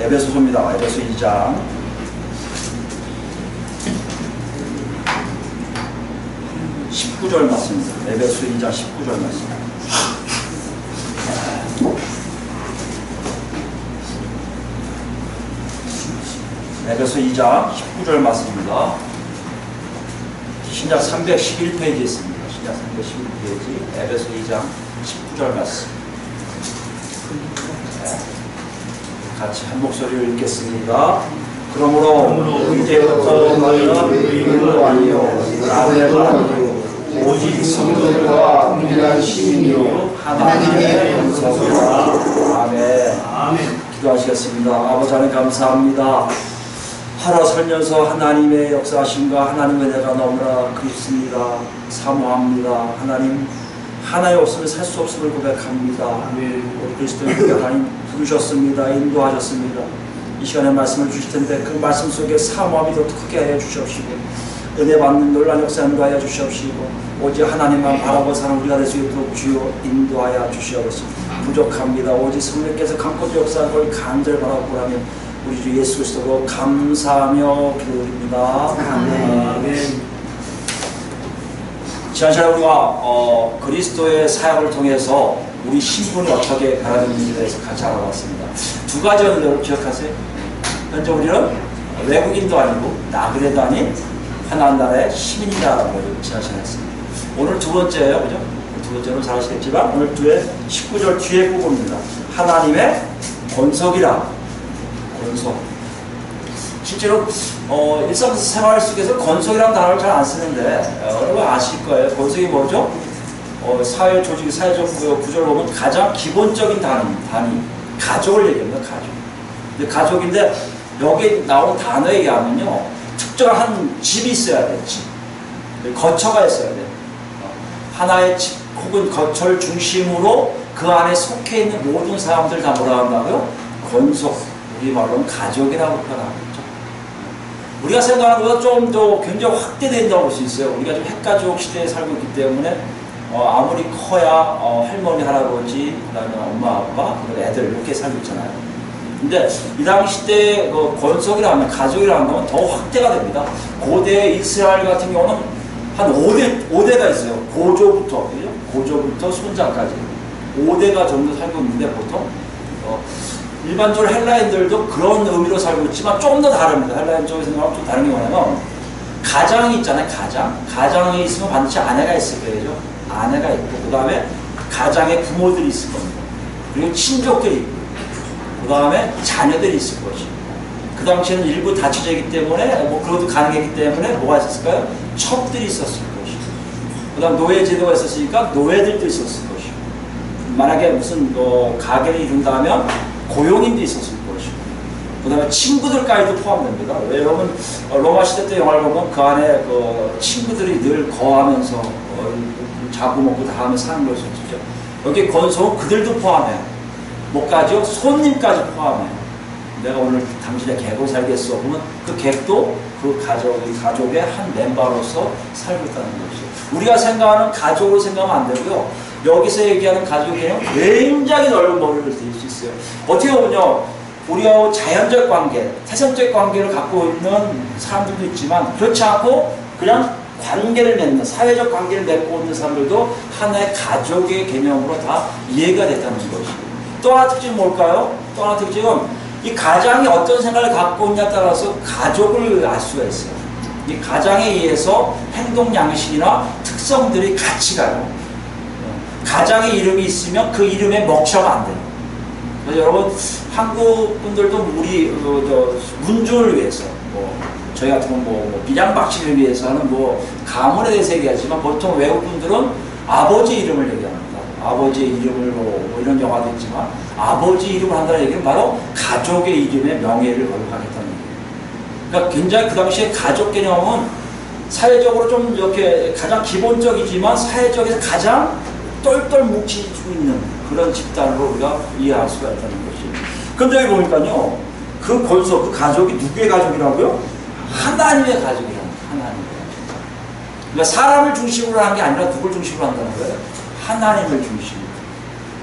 에베소서입니다. 에베소 2장 19절 말씀입니다. 에베소 2장 19절 말씀. 에베소 2장 19절 말씀입니다. 신약 311페이지에 있습니다. 신약 311페이지 에베소 2장 19절 말씀. 같이 한 목소리로 읽겠습니다. 그러므로 이제부터 너희는 의인도 아니요 나대도 아니요 오직 성도들과 동일한 시민이요 하나님의 권속이라. 아멘. 기도하시겠습니다. 아버지 하나님 감사합니다. 하루 살면서 하나님의 역사하심과 하나님의 은혜가 너무나 그립습니다. 사모합니다. 하나님 하나님 없으면 살 수 없음을 고백합니다. 우리 그리스도인께 하나님 부르셨습니다. 인도하셨습니다. 이 시간에 말씀을 주실 텐데 그 말씀 속에 사모함이 더 크게 하여 주시옵시고 은혜 받는 놀라운 역사 인도하여 주시옵시고 오직 하나님만 바라보고 사는 우리가 될 수 있도록 주여 인도하여 주시옵소서. 부족합니다. 오직 성령께서 감고주 역사하는 걸 간절히 바라보라면 우리 주 예수 그리스도로 감사하며 기도드립니다. 아멘. 지난 시간에 우리가 그리스도의 사역을 통해서 우리 신분이 어떻게 변화되는지에 대해서 같이 알아봤습니다. 두 가지를 여러분 기억하세요. 현재 우리는 외국인도 아니고 나그네도 아닌 하나님 나라의 시민이라고 지난 시간에 했습니다. 오늘 두 번째예요. 그죠? 두 번째는 잘 아시겠지만 오늘 19절 뒤에 부분입니다. 하나님의 권속이라. 권속. 실제로 일상생활 속에서 권속이라는 단어를 잘 안 쓰는데 여러분 아실 거예요. 권속이 뭐죠? 사회 조직, 사회적 구조를 보면 가장 기본적인 단위, 가족을 얘기합니다. 가족. 근데 가족인데 여기 나온 단어에 의하면요, 특정한 한 집이 있어야 돼요. 집. 거처가 있어야 돼요. 하나의 집 혹은 거처를 중심으로 그 안에 속해 있는 모든 사람들 다 뭐라 한다고요? 권속. 우리 말로는 가족이라고 표현하겠죠. 우리가 생각하는 것보다 좀 더 굉장히 확대된다고 볼 수 있어요. 우리가 좀 핵가족 시대에 살고 있기 때문에 아무리 커야 할머니, 할아버지, 그 다음에 엄마, 아빠, 그리고 애들 이렇게 살고 있잖아요. 근데 이 당시 때 권속이라 하면 가족이라는 건 더 확대가 됩니다. 고대 이스라엘 같은 경우는 한 5대가 있어요. 고조부터, 그죠? 고조부터 손자까지 5대가 정도 살고 있는데 보통 일반적으로 헬라인들도 그런 의미로 살고 있지만 조금 더 다릅니다. 헬라인 쪽에서 생각하면 좀 다른 게 뭐냐면 가장이 있잖아요. 가장이 있으면 반드시 아내가 있을 거예요. 아내가 있고 그 다음에 가장의 부모들이 있을 겁니다. 그리고 친족들이 있고 그 다음에 자녀들이 있을 것이고 그 당시에는 일부 다처제이기 때문에 그것도 가능했기 때문에 뭐가 있었을까요? 첩들이 있었을 것이고 그 다음 노예 제도가 있었으니까 노예들도 있었을 것이고 만약에 무슨 가게를 이룬다면 고용인도 있었을 것이고 그 다음에 친구들까지도 포함됩니다. 왜 여러분 로마 시대 때 영화를 보면 그 안에 친구들이 늘 거하면서 자고 먹고 다 하면서 사는 것을 있죠. 여기 권속은 그들도 포함해요. 뭐까지요? 손님까지 포함해요. 내가 오늘 당신의 객으로 살겠어. 그러면 그 객도 그 가족의 한 멤버로서 살고 있다는 것이죠. 우리가 생각하는 가족으로 생각하면 안 되고요. 여기서 얘기하는 가족의 개념은 굉장히 넓은 머리를 들 수 있어요. 어떻게 보면요, 우리와 자연적 관계, 태생적 관계를 갖고 있는 사람들도 있지만 그렇지 않고 그냥 관계를 맺는, 사회적 관계를 맺고 있는 사람들도 하나의 가족의 개념으로 다 이해가 됐다는 것이고 또 하나 특징은 뭘까요? 또 하나 특징은 이 가장이 어떤 생각을 갖고 있냐에 따라서 가족을 알 수가 있어요. 이 가장에 의해서 행동 양식이나 특성들이 같이 가요. 가장의 이름이 있으면 그 이름에 먹혀가 안 돼요. 그래서 여러분 한국 분들도 우리 문중을 위해서 저희 같은 건 비장박씨를 위해서는 가문에 대해서 얘기하지만 보통 외국 분들은 아버지 이름을 얘기합니다. 아버지의 이름을 이런 영화도 있지만 아버지 이름을 한다는 얘기는 바로 가족의 이름에 명예를 걸어가겠다는 얘기예요. 그러니까 굉장히 그 당시에 가족 개념은 사회적으로 좀 이렇게 가장 기본적이지만 사회적에서 가장 똘똘 뭉치고 있는 그런 집단으로 우리가 이해할 수가 있다는 것이에요. 그런데 여기 보니까요, 그 권속, 그 가족이 누구의 가족이라고요? 하나님의 가족이라는 거예요. 하나님의 가족. 그러니까 사람을 중심으로 하는 게 아니라 누굴 중심으로 한다는 거예요? 하나님을 중심으로.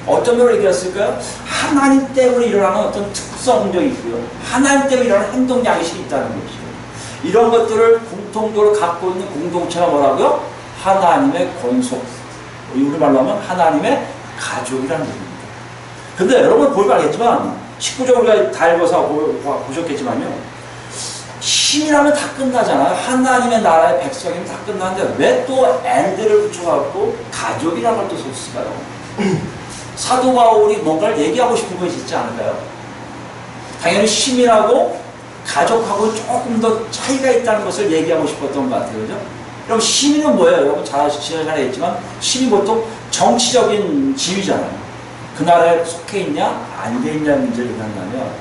어떤 면으로 얘기했을까요? 하나님 때문에 일어나는 어떤 특성적이 있고요. 하나님 때문에 일어나는 행동 양식이 있다는 것이죠. 이런 것들을 공통적으로 갖고 있는 공동체가 뭐라고요? 하나님의 권속. 우리말로 하면 하나님의 가족이라는 겁니다. 근데 여러분 보면 알겠지만 19절 우리가 다 읽어서 보셨겠지만요. 신이라면 다 끝나잖아요. 하나님의 나라의 백성이면 다 끝나는데 왜 또 and를 붙여갖고 가족이라는 걸 또 썼을까요? 사도 바울이 뭔가를 얘기하고 싶은 것이 있지 않을까요? 당연히 시민하고 가족하고 조금 더 차이가 있다는 것을 얘기하고 싶었던 것 같아요. 그죠? 그럼 시민은 뭐예요? 여러분 잘 알겠지만 시민 보통 정치적인 지위잖아요. 그 나라에 속해 있냐 안 돼 있냐는 문제를 얘기한다면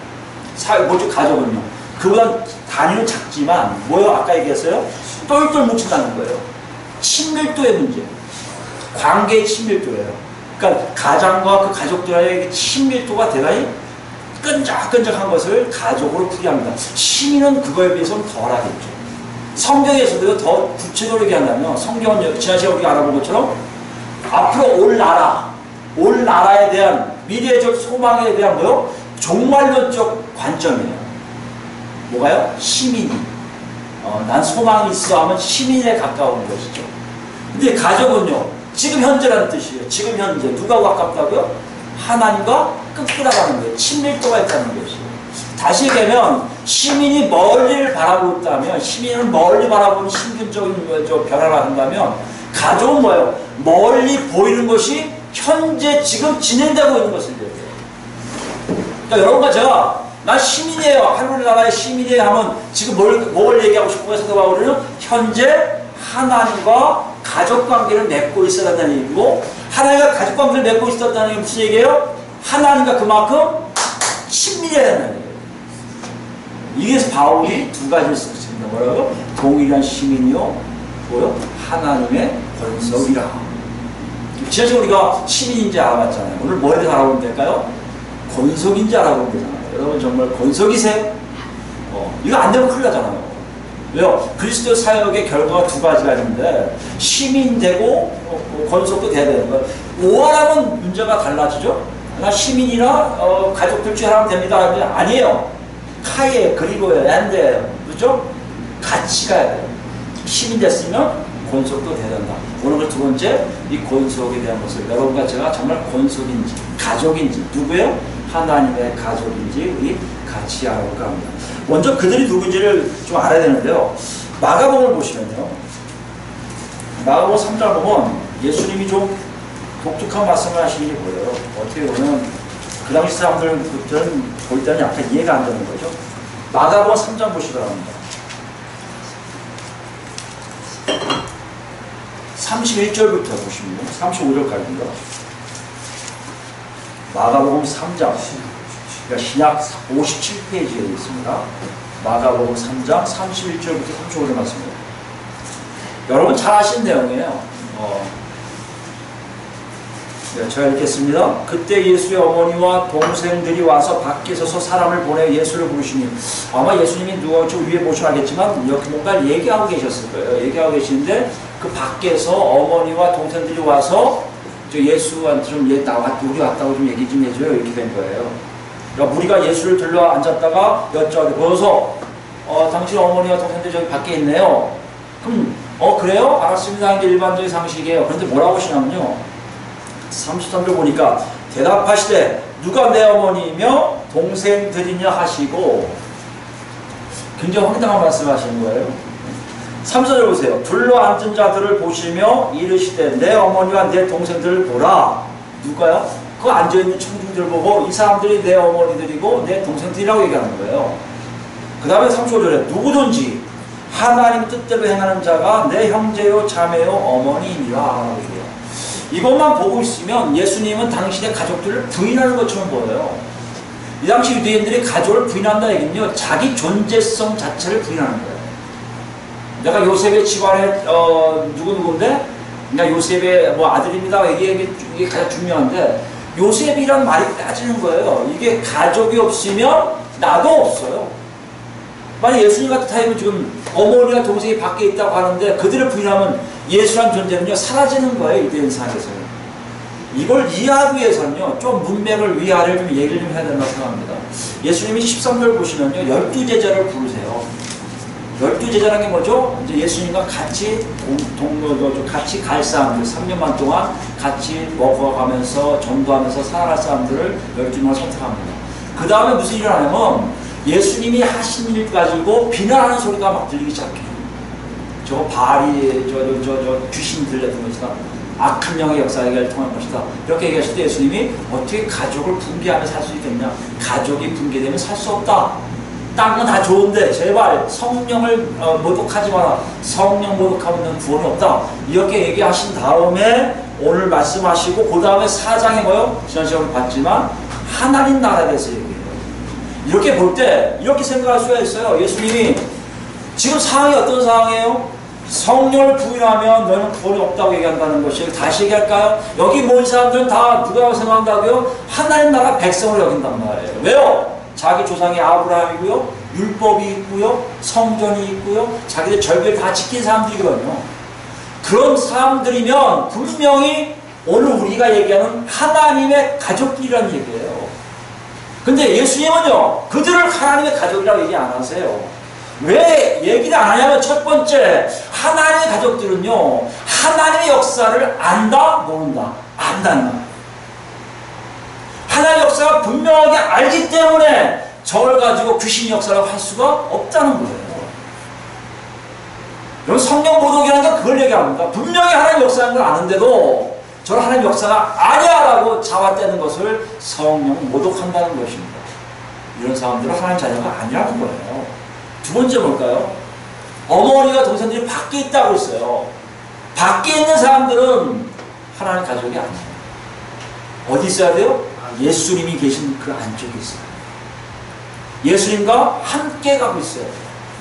뭐죠? 가족은요. 그보다 단위는 작지만 뭐요? 아까 얘기했어요? 똘똘 뭉친다는 거예요. 친밀도의 문제. 관계의 친밀도예요. 그러니까 가장과 그 가족들의 친밀도가 대단히 끈적끈적한 것을 가족으로 풀이합니다. 시민은 그거에 비해서는 덜하겠죠. 성경에서도 더 구체적으로 얘기한다면 성경은 지난 시간에 우리가 알아본 것처럼 앞으로 올 나라에 대한 미래적 소망에 대한 뭐요? 종말론적 관점이에요. 뭐가요? 시민이. 난 소망이 있어 하면 시민에 가까운 것이죠. 근데 가족은요, 지금 현재라는 뜻이에요. 지금 현재. 누가 가깝다고요? 하나님과 끈끈하다는 거예요. 친밀도가 있다는 것이에요. 다시 얘기하면 시민이 멀리를 바라보고 있다면, 시민은 멀리 바라보는 신분적인 변화를 한다면, 가족은 뭐예요? 멀리 보이는 것이 현재 지금 진행되고 있는 것을 얘기해요. 그러니까 여러분과 제가 난 시민이에요. 하늘의 나라의 시민이에요 하면 지금 뭘 얘기하고 싶은 거예요? 사도 바울은 현재 하나님과 가족관계를 맺고 있어야 한다는 얘기고, 하나님과 가족관계를 맺고 있었다는 게 무슨 얘기예요? 하나님과 그만큼 친밀해야 한다는 얘기예요. 이게서 바울이 두 가지를 쓰고 있습니다. 뭐라고? 동일한 시민이요, 뭐요? 하나님의 권속이라. 지난주에 우리가 시민인지 알아봤잖아요. 오늘 뭐에 대해서 알아보면 될까요? 권속인지 알아보면 되잖아요. 여러분 정말 권속이세요? 이거 안 되면 큰일 나잖아요. 왜요? 그리스도 사역의 결과가 두 가지가 있는데 시민 되고 권속도 돼야 되는 거예요. 오하라면 문제가 달라지죠? 나 시민이나 가족들 중에 하나면 됩니다. 아니에요. 카이에요. 그리고예요. 앤드예요. 그렇죠? 같이 가야 돼요. 시민 됐으면 권속도 돼야 된다. 오늘 두 번째, 이 권속에 대한 것을 여러분과 제가 정말 권속인지 가족인지 누구예요? 하나님의 가족인지 우리 같이 알아볼까 합니다. 먼저 그들이 누구인지를 좀 알아야 되는데요. 마가복음을 보시면요. 마가복음 3장 보면 예수님이 좀 독특한 말씀을 하시는 게 보여요. 어떻게 보면 그 당시 사람들은 볼 때는 약간 이해가 안 되는 거죠. 마가복음 3장 보시기 바랍니다. 31절부터 보시면 35절까지입니다. 마가복음 3장, 그러니까 신약 57페이지에 있습니다. 마가복음 3장 31절부터 35절 말씀입니다. 여러분 잘 아시는 내용이에요. 네, 제가 읽겠습니다. 그때 예수의 어머니와 동생들이 와서 밖에 서서 사람을 보내 예수를 부르시니, 아마 예수님이 누가 저 위에 보시면 알겠지만 이렇게 뭔가 얘기하고 계셨을 거예요. 얘기하고 계시는데 그 밖에서 어머니와 동생들이 와서 저 예수한테 좀 우리 왔다고 좀 얘기 좀 해줘요. 이렇게 된 거예요. 그러니까 무리가 예수를 들러 앉았다가 여쭤보고 보여서 당신 어머니와 동생들이 저기 밖에 있네요. 그럼 그래요? 알았습니다. 이게 일반적인 상식이에요. 그런데 뭐라고 하시냐면요. 33절 보니까 대답하시되 누가 내 어머니이며 동생들이냐 하시고, 굉장히 황당한 말씀을 하시는 거예요. 3절을 보세요. 둘러 앉은 자들을 보시며 이르시되 내 어머니와 내 동생들을 보라. 누가요? 그 앉아있는 청중들을 보고 이 사람들이 내 어머니들이고 내 동생들이라고 얘기하는 거예요. 그 다음에 35절에 누구든지 하나님 뜻대로 행하는 자가 내 형제요 자매요 어머니이니라. 이것만 보고 있으면 예수님은 당신의 가족들을 부인하는 것처럼 보여요. 이 당시 유대인들이 가족을 부인한다 얘기는요, 자기 존재성 자체를 부인하는 거예요. 내가 요셉의 집안에 누구인데, 그러니까 요셉의 뭐 아들입니다. 이게 가장 중요한데, 요셉이란 말이 빠지는 거예요. 이게 가족이 없으면 나도 없어요. 만약 예수님 같은 타입은 지금 어머니와 동생이 밖에 있다고 하는데 그들을 부인하면 예수란 존재는요 사라지는 거예요. 유대인 사회에서는. 이걸 이해하기 위해서는요, 좀 문맥을 위아래를 좀 얘기를 좀 해야 된다고 생각합니다. 예수님이 13절 보시면요, 12제자를 부르세요. 12제자라는 게 뭐죠? 이제 예수님과 같이 같이 갈 사람들, 3년만 동안 같이 먹어가면서 전도하면서 살아갈 사람들을 12명을 선택합니다. 그 다음에 무슨 일을 하냐면 예수님이 하신 일 가지고 비난하는 소리가 막 들리기 시작해요. 저거 바알이 저 귀신 들렸던 것이다. 악한 영의 역사를 통한 것이다. 이렇게 얘기하실 때 예수님이 어떻게 가족을 붕괴하며 살 수 있겠냐? 가족이 붕괴되면 살 수 없다. 딴 건 다 좋은데 제발 성령을 모독하지 마라. 성령 모독하면 구원이 없다. 이렇게 얘기하신 다음에 오늘 말씀하시고 그 다음에 4장에 뭐요? 지난 시간에 봤지만 하나님 나라에 대해서 얘기해요. 이렇게 볼 때 이렇게 생각할 수가 있어요. 예수님이 지금 상황이 어떤 상황이에요? 성령을 부인하면 너는 구원이 없다고 얘기한다는 것이 다시 얘기할까요? 여기 모인 사람들은 다 누가 생각한다고요? 하나님 나라 백성을 여긴단 말이에요. 왜요? 자기 조상이 아브라함이고요, 율법이 있고요, 성전이 있고요, 자기들 절기를 다 지킨 사람들이거든요. 그런 사람들이면 분명히 오늘 우리가 얘기하는 하나님의 가족들이라는 얘기예요. 근데 예수님은요, 그들을 하나님의 가족이라고 얘기 안 하세요. 왜 얘기를 안 하냐면 첫 번째, 하나님의 가족들은요, 하나님의 역사를 안다, 모른다. 안다는 거예요. 하나님의 역사가 분명하게 알기 때문에 저걸 가지고 귀신 역사라고 할 수가 없다는 거예요. 여러분, 성령 모독이라는 게 그걸 얘기합니다. 분명히 하나님의 역사라는 걸 아는데도 저는 하나님 역사가 아니야 라고 잡아떼는 것을 성령 모독한다는 것입니다. 이런 사람들은 하나님 자녀가 아니라는 거예요. 두 번째 뭘까요? 어머니가 동생들이 밖에 있다고 했어요. 밖에 있는 사람들은 하나님 가족이 아니에요. 어디 있어야 돼요? 예수님이 계신 그 안쪽에 있어요. 예수님과 함께 가고 있어요.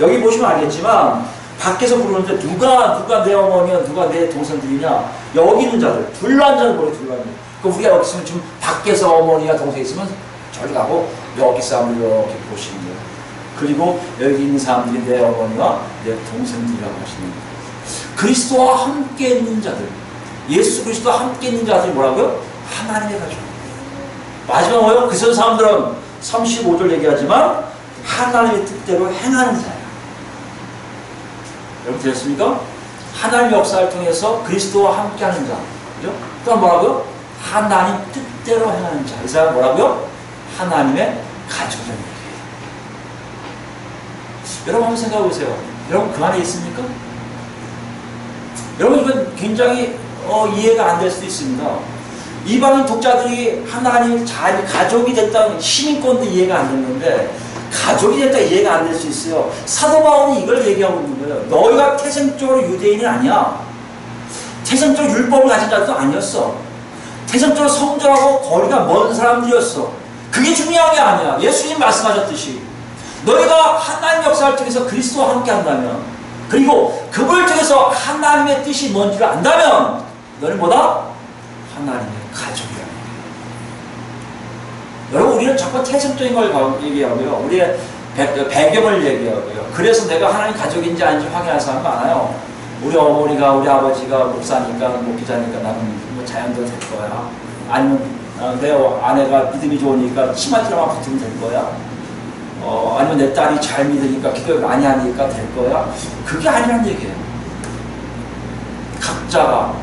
여기 보시면 알겠지만 밖에서 부르는데 누가 내 어머니야, 누가 내 동생들이냐? 여기 있는 자들, 둘러앉은 거예요, 둘러앉은. 그럼 우리가 여기 있으면 좀 밖에서 어머니와 동생이 있으면 저리 가고 여기 사람들 이렇게 보시는 거예요. 그리고 여기 있는 사람들이 내 어머니와 내 동생들이라고 하시는 거예요. 그리스도와 함께 있는 자들, 예수 그리스도와 함께 있는 자들이 뭐라고요? 하나님의 가족. 마지막 뭐예요? 그 사람들은 35절 얘기하지만 하나님의 뜻대로 행하는 자예요. 여러분 들었습니까? 하나님 역사를 통해서 그리스도와 함께하는 자, 그죠? 또 뭐라고요? 하나님 뜻대로 행하는 자. 이 사람 뭐라고요? 하나님의 가족이라는 얘기예요. 여러분 한번 생각해 보세요. 여러분 그 안에 있습니까? 여러분 이건 굉장히 이해가 안 될 수도 있습니다. 이방인 독자들이 하나님 잘 가족이 됐다는 시민권도 이해가 안 되는데 가족이 됐다 이해가 안 될 수 있어요. 사도 바울이 이걸 얘기하고 있는 거예요. 너희가 태생적으로 유대인이 아니야. 태생적으로 율법을 가진 자도 아니었어. 태생적으로 성전하고 거리가 먼 사람들이었어. 그게 중요한 게 아니야. 예수님 말씀하셨듯이 너희가 하나님 역사를 통해서 그리스도와 함께 한다면, 그리고 그걸 통해서 하나님의 뜻이 뭔지를 안다면 너는 뭐다? 하나님의 가족이라는 얘기예요. 여러분 우리는 자꾸 태생적인 걸 얘기하고요. 우리의 배경을 얘기하고요. 그래서 내가 하나님 가족인지 아닌지 확인할 사람 많아요. 우리 어머니가 우리 아버지가 목사니까 목기자니까 나는 뭐 자연대로 될 거야. 아니면 내 아내가 믿음이 좋으니까 치마지라만 붙으면 될 거야. 아니면 내 딸이 잘 믿으니까 기도를 많이 하니까 될 거야. 그게 아니란 얘기예요. 각자가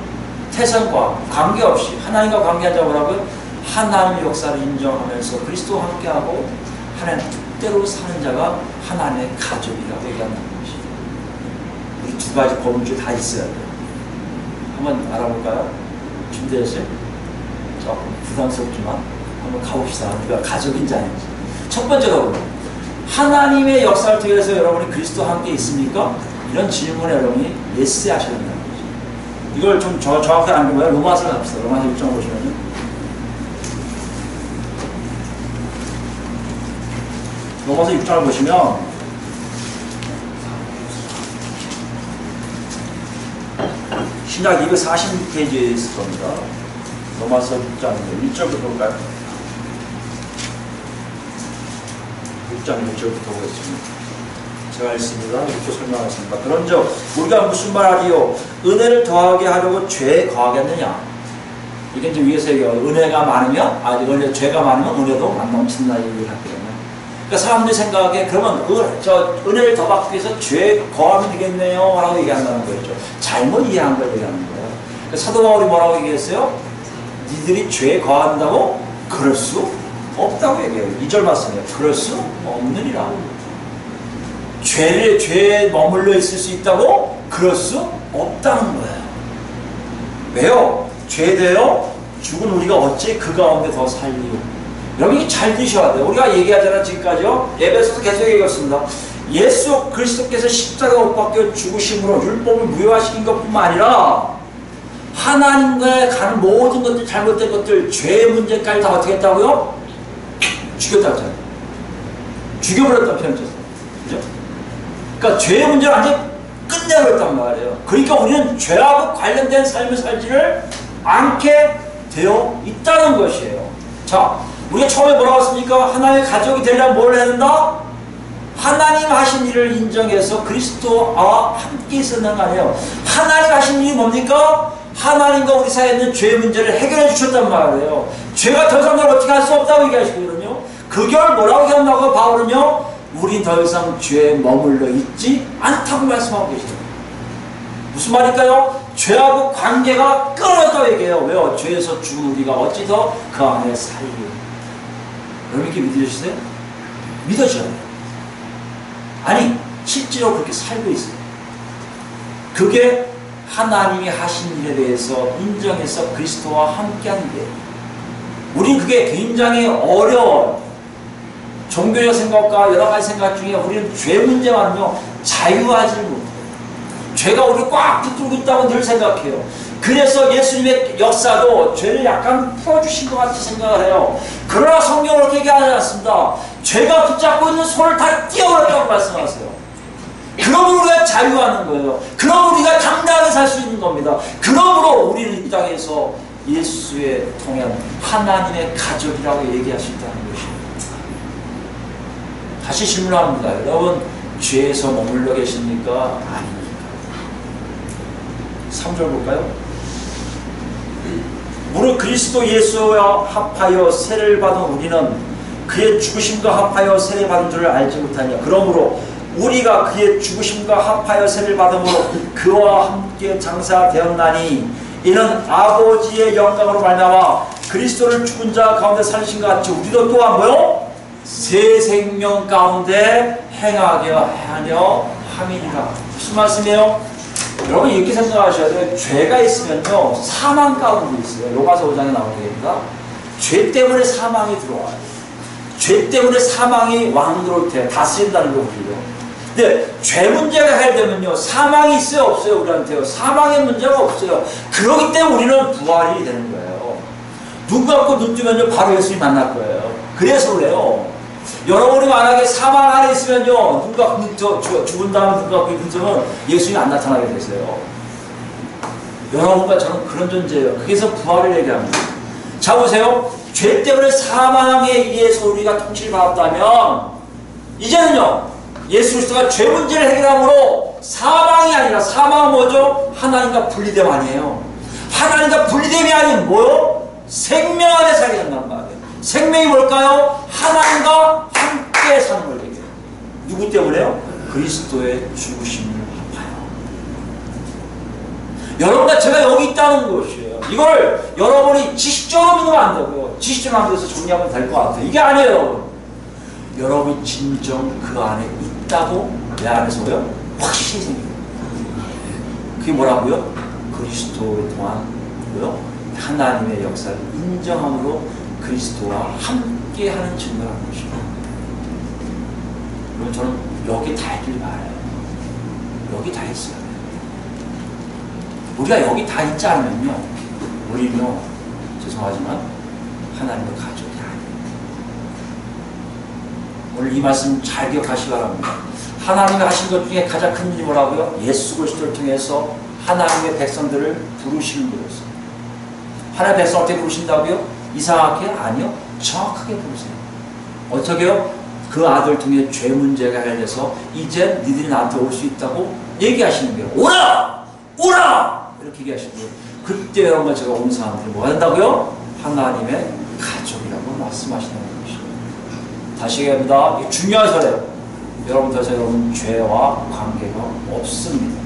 태생과 관계없이 하나님과 관계하자 뭐라고요? 하나님의 역사를 인정하면서 그리스도와 함께하고 하나님 뜻대로 사는 자가 하나님의 가족이라고 얘기한다는 것이죠. 우리 두 가지 범주 다 있어야 돼요. 한번 알아볼까요? 준비되셨어요? 조금 부담스럽지만 한번 가봅시다. 우리가 가족인지 아닌지. 첫 번째로 하나님의 역사를 통해서 여러분이 그리스도와 함께 있습니까? 이런 질문에 여러분이 예스 하셔야 된다는 거죠. 이걸 좀 정확하게 안 보면 로마서를 합시다. 로마서 1장 보시면요. 로마서 6장을 보시면 신약 240페이지에 있을 겁니다. 로마서 6장 1절부터 볼까요? 6장 1절부터 보겠습니다. 제가 읽습니다. 이렇게 설명하겠습니다. 그런즉 우리가 무슨 말하리요? 은혜를 더하게 하려고 죄에 거하겠느냐? 이게 이제 위에서 얘기해요. 은혜가 많으면, 죄가 많으면 은혜도 안 넘친다 얘기를 하거든요. 그러니까 사람들이 생각하기에 그러면 은혜를 더 받기 위해서 죄 거하면 되겠네요 라고 얘기한다는 거죠. 잘못 이해한 걸 얘기하는 거예요. 그러니까 사도 바울이 뭐라고 얘기했어요? 니들이 죄 거한다고? 그럴 수 없다고 얘기해요. 2절 말씀이에요. 그럴 수 없느니라. 죄에 머물러 있을 수 있다고? 그럴 수 없다는 거예요. 왜요? 죄되어 죽은 우리가 어찌 그 가운데 더 살리요? 여러분 이게 잘 드셔야 돼요. 우리가 얘기하잖아 지금까지요. 예배에서도 계속 얘기했습니다. 예수 그리스도께서 십자가 못 박혀 죽으심으로 율법을 무효화시킨 것뿐만 아니라 하나님과의 가는 모든 것들, 잘못된 것들, 죄의 문제까지 다 어떻게 했다고요? 죽였다고 했잖아요. 죽여버렸다는 표현을 썼어요. 그죠? 그러니까 죄의 문제를 완전히 끝내버렸단 말이에요. 그러니까 우리는 죄하고 관련된 삶을 살지를 않게 되어 있다는 것이에요. 자, 우리가 처음에 뭐라고 했습니까? 하나님의 가족이 되려면 뭘 해야 된다? 하나님 하신 일을 인정해서 그리스도와 함께 있었는 거 아니에요. 하나님 하신 일이 뭡니까? 하나님과 우리 사이에 있는 죄 문제를 해결해 주셨단 말이에요. 죄가 더 이상 널 어떻게 할 수 없다고 얘기하시거든요. 그 결 뭐라고 얘기한다고 바울은요? 우린 더 이상 죄에 머물러 있지 않다고 말씀하고 계시죠. 무슨 말일까요? 죄하고 관계가 끊어졌다고 얘기해요. 왜요? 죄에서 죽은 우리가 어찌 더 그 안에 살리요. 여러분 이렇게 믿으셨어요? 믿어져요. 아니 실제로 그렇게 살고 있어요. 그게 하나님이 하신 일에 대해서 인정해서 그리스도와 함께하는 게 우린 그게 굉장히 어려운 종교적 생각과 여러 가지 생각 중에 우리는 죄 문제만요 자유하지를 못해요. 죄가 우리 꽉 붙들고 있다고 늘 생각해요. 그래서 예수님의 역사도 죄를 약간 풀어주신 것 같이 생각을 해요. 그러나 성경은 그렇게 얘기하지 않습니다. 죄가 붙잡고 있는 손을 다 띄어버렸다고 말씀하세요. 그러므로 우리가 자유하는 거예요. 그러므로 우리가 당당하게 살 수 있는 겁니다. 그러므로 우리는 이 땅에서 예수의 통한 하나님의 가족이라고 얘기할 수 있다는 것입니다. 다시 질문합니다. 여러분 죄에서 머물러 계십니까? 아닙니까? 3절 볼까요? 무릇 그리스도 예수와 합하여 세례를 받은 우리는 그의 죽으심과 합하여 세례 받은 줄을 알지 못하냐. 그러므로 우리가 그의 죽으심과 합하여 세례를 받음으로 그와 함께 장사되었나니 이는 아버지의 영광으로 말미암아 그리스도를 죽은 자 가운데 살리신 것 같이 우리도 또한 뭐요? 새 생명 가운데 행하려 함이니라. 무슨 말씀이에요? 여러분 이렇게 생각하셔야 돼요. 죄가 있으면요 사망 가운데 있어요. 로마서 5장에 나오게 됩니다. 죄 때문에 사망이 들어와요. 죄 때문에 사망이 왕노릇해요. 다스린다는 거거든요. 근데 죄 문제가 해결되면요 사망이 있어요 없어요? 우리한테요 사망의 문제가 없어요. 그렇기 때문에 우리는 부활이 되는 거예요. 눈 감고 눈 뜨면요 바로 예수님 만날 거예요. 그래서 그래요. 여러분이 만약에 사망 안에 있으면요 눈 감고 죽은 다음에 눈 감고 눈 뜨면 예수님이 안 나타나게 되세요. 여러분과 저는 그런 존재예요. 그래서 부활을 얘기합니다. 자 보세요. 죄 때문에 사망에 의해서 우리가 통치를 받았다면 이제는요 예수 그리스도가 죄 문제를 해결함으로 사망이 아니라 사망은 뭐죠? 하나님과 분리됨 아니에요. 하나님과 분리됨이 아닌 뭐요? 생명 안에 살게 된단 말이에요. 생명이 뭘까요? 하나님과 함께 사는 걸 얘기해요. 누구 때문에요? 그리스도의 죽으심을 합하여. 여러분과 제가 여기 있다는 것이에요. 이걸 여러분이 지식적으로 믿으면 안 되고요. 지식적으로 안 돼서 정리하면 될 것 같아요. 이게 아니에요, 여러분. 여러분이 진정 그 안에 있다고 내 안에서요 확신이 생깁니다. 그게 뭐라고요? 그리스도를 통한 뭐요? 하나님의 역사를 인정함으로 그리스도와 함께하는 증거라는 것입니다. 그럼 저는 여기 다 있길 바라요. 여기 다 있어요. 우리가 여기 다 있지 않으면요 우리는요 죄송하지만 하나님의 가족이 아니에요. 오늘 이 말씀 잘 기억하시기 바랍니다. 하나님이 하신 것 중에 가장 큰 일이 뭐라고요? 예수 그리스도를 통해서 하나님의 백성들을 부르시는 거였어요. 하나님의 백성을 어떻게 부르신다고요? 이상하게? 아니요. 정확하게 부르세요. 어떻게요? 그 아들 통해 죄 문제가 해결돼서 이제 니들이 나한테 올 수 있다고 얘기하시는 거예요. 오라! 오라! 이렇게 얘기하시는 거예요. 그때 여러분 제가 온 사람들이 뭐 한다고요? 하나님의 가족이라고 말씀하시는 것입니다. 다시 얘기합니다. 이게 중요한 사례예요. 여러분들께서 여러분 죄와 관계가 없습니다.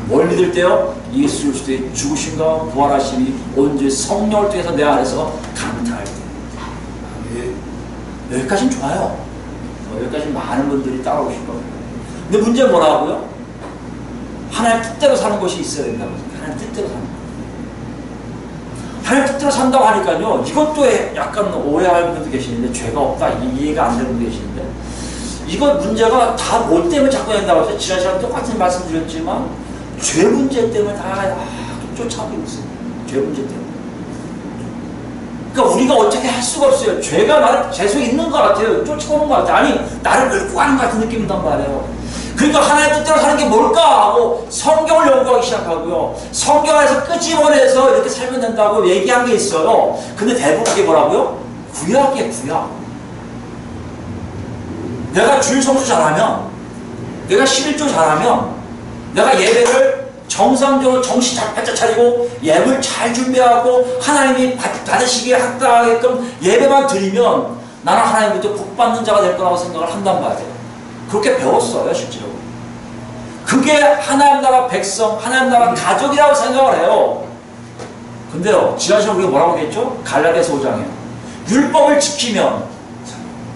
뭘 믿을 때요? 예수 그리스도의 죽으심과 부활하심이 온전히 성령을 통해서 내 안에서 강타할 때. 여기까지는 좋아요. 여기까지 많은 분들이 따라오실 겁니다. 근데 문제는 뭐라고요? 하나님 뜻대로 사는 것이 있어야 된다고. 하나님 뜻대로 사는 것. 하나님 뜻대로 산다고 하니까요, 이것도 약간 오해하는 분도 계시는데, 죄가 없다, 이해가 안 되는 분도 계시는데, 이거 문제가 다 뭐 때문에 자꾸 된다고 해서 지난 시간에 똑같은 말씀 드렸지만, 죄 문제 때문에 다 쫓아오고 있어요. 죄 문제 때문에. 그러니까 우리가 어떻게 할 수가 없어요. 죄가 나를 계속 있는 것 같아요. 쫓아오는 것 같아요. 아니, 나를 끌고 가는 것 같은 느낌이란 말이에요. 그러니까 하나님 뜻대로 사는 게 뭘까 하고 성경을 연구하기 시작하고요. 성경에서 끄집어내서 이렇게 살면 된다고 얘기한 게 있어요. 근데 대부분 그게 뭐라고요? 구약이에요, 구약. 내가 주일 성수 잘하면, 내가 11조 잘하면, 내가 예배를 정상적으로 정신 바짝 차리고 예물 잘 준비하고 하나님이 받으시기에 합당하게끔 예배만 드리면 나는 하나님부터 복받는 자가 될 거라고 생각을 한단 말이에요. 그렇게 배웠어요, 실제로. 그게 하나님 나라 백성, 하나님 나라 가족이라고 생각을 해요. 근데요, 지난 시간에 우리가 뭐라고 했죠? 갈라디아서 5장에 율법을 지키면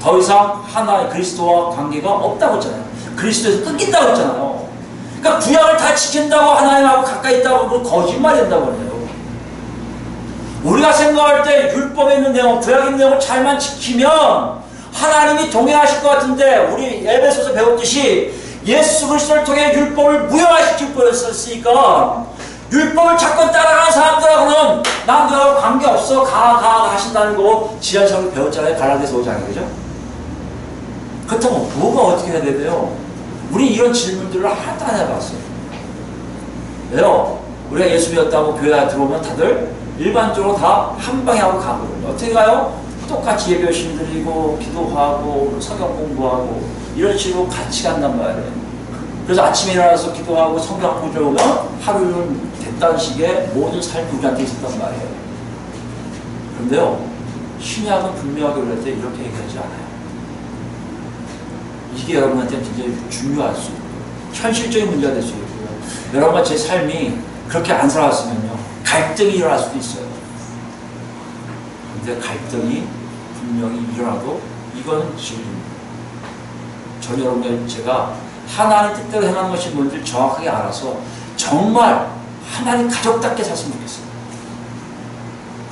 더 이상 하나의 그리스도와 관계가 없다고 했잖아요. 그리스도에서 끊긴다고 했잖아요. 그러니까 구약을 다 지킨다고 하나님하고 가까이 있다고 그건 거짓말이 된다고 해요. 우리가 생각할 때 율법에 있는 내용, 구약에 있는 내용을 잘만 지키면 하나님이 동행하실 것 같은데, 우리 에베소서 배웠듯이 예수 그리스도를 통해 율법을 무효화시킬 뻔했으니까 율법을 자꾸 따라가는 사람들하고는 난 너하고 관계없어, 가 하신다는 거 지난 시간에 배웠잖아요. 갈라디아서 5장에. 그죠? 그렇다면 뭐가 어떻게 해야 돼요? 우리 이런 질문들을 하나도 안 해봤어요. 왜요? 우리가 예수 믿었다고 교회 들어오면 다들 일반적으로 다 한 방에 하고 가거든요. 어떻게 가요? 똑같이 예배 열심히 드리고 기도하고 성경 공부하고 이런 식으로 같이 간단 말이에요. 그래서 아침에 일어나서 기도하고 성경 공부를 오면 하루는 됐다는 식의 모든 삶이 우리한테 있었단 말이에요. 그런데요, 신약은 분명하게 우리한테 이렇게 얘기하지 않아요. 이게 여러분한테 굉장히 중요할 수 있고요. 현실적인 문제가 될 수 있고요. 여러분과 제 삶이 그렇게 안 살았으면요, 갈등이 일어날 수도 있어요. 근데 갈등이 분명히 일어나도 이건 진리입니다. 전 여러분들 제가 하나님 뜻대로 행하는 것이 뭔지 정확하게 알아서 정말 하나님 가족답게 샀으면 좋겠어요.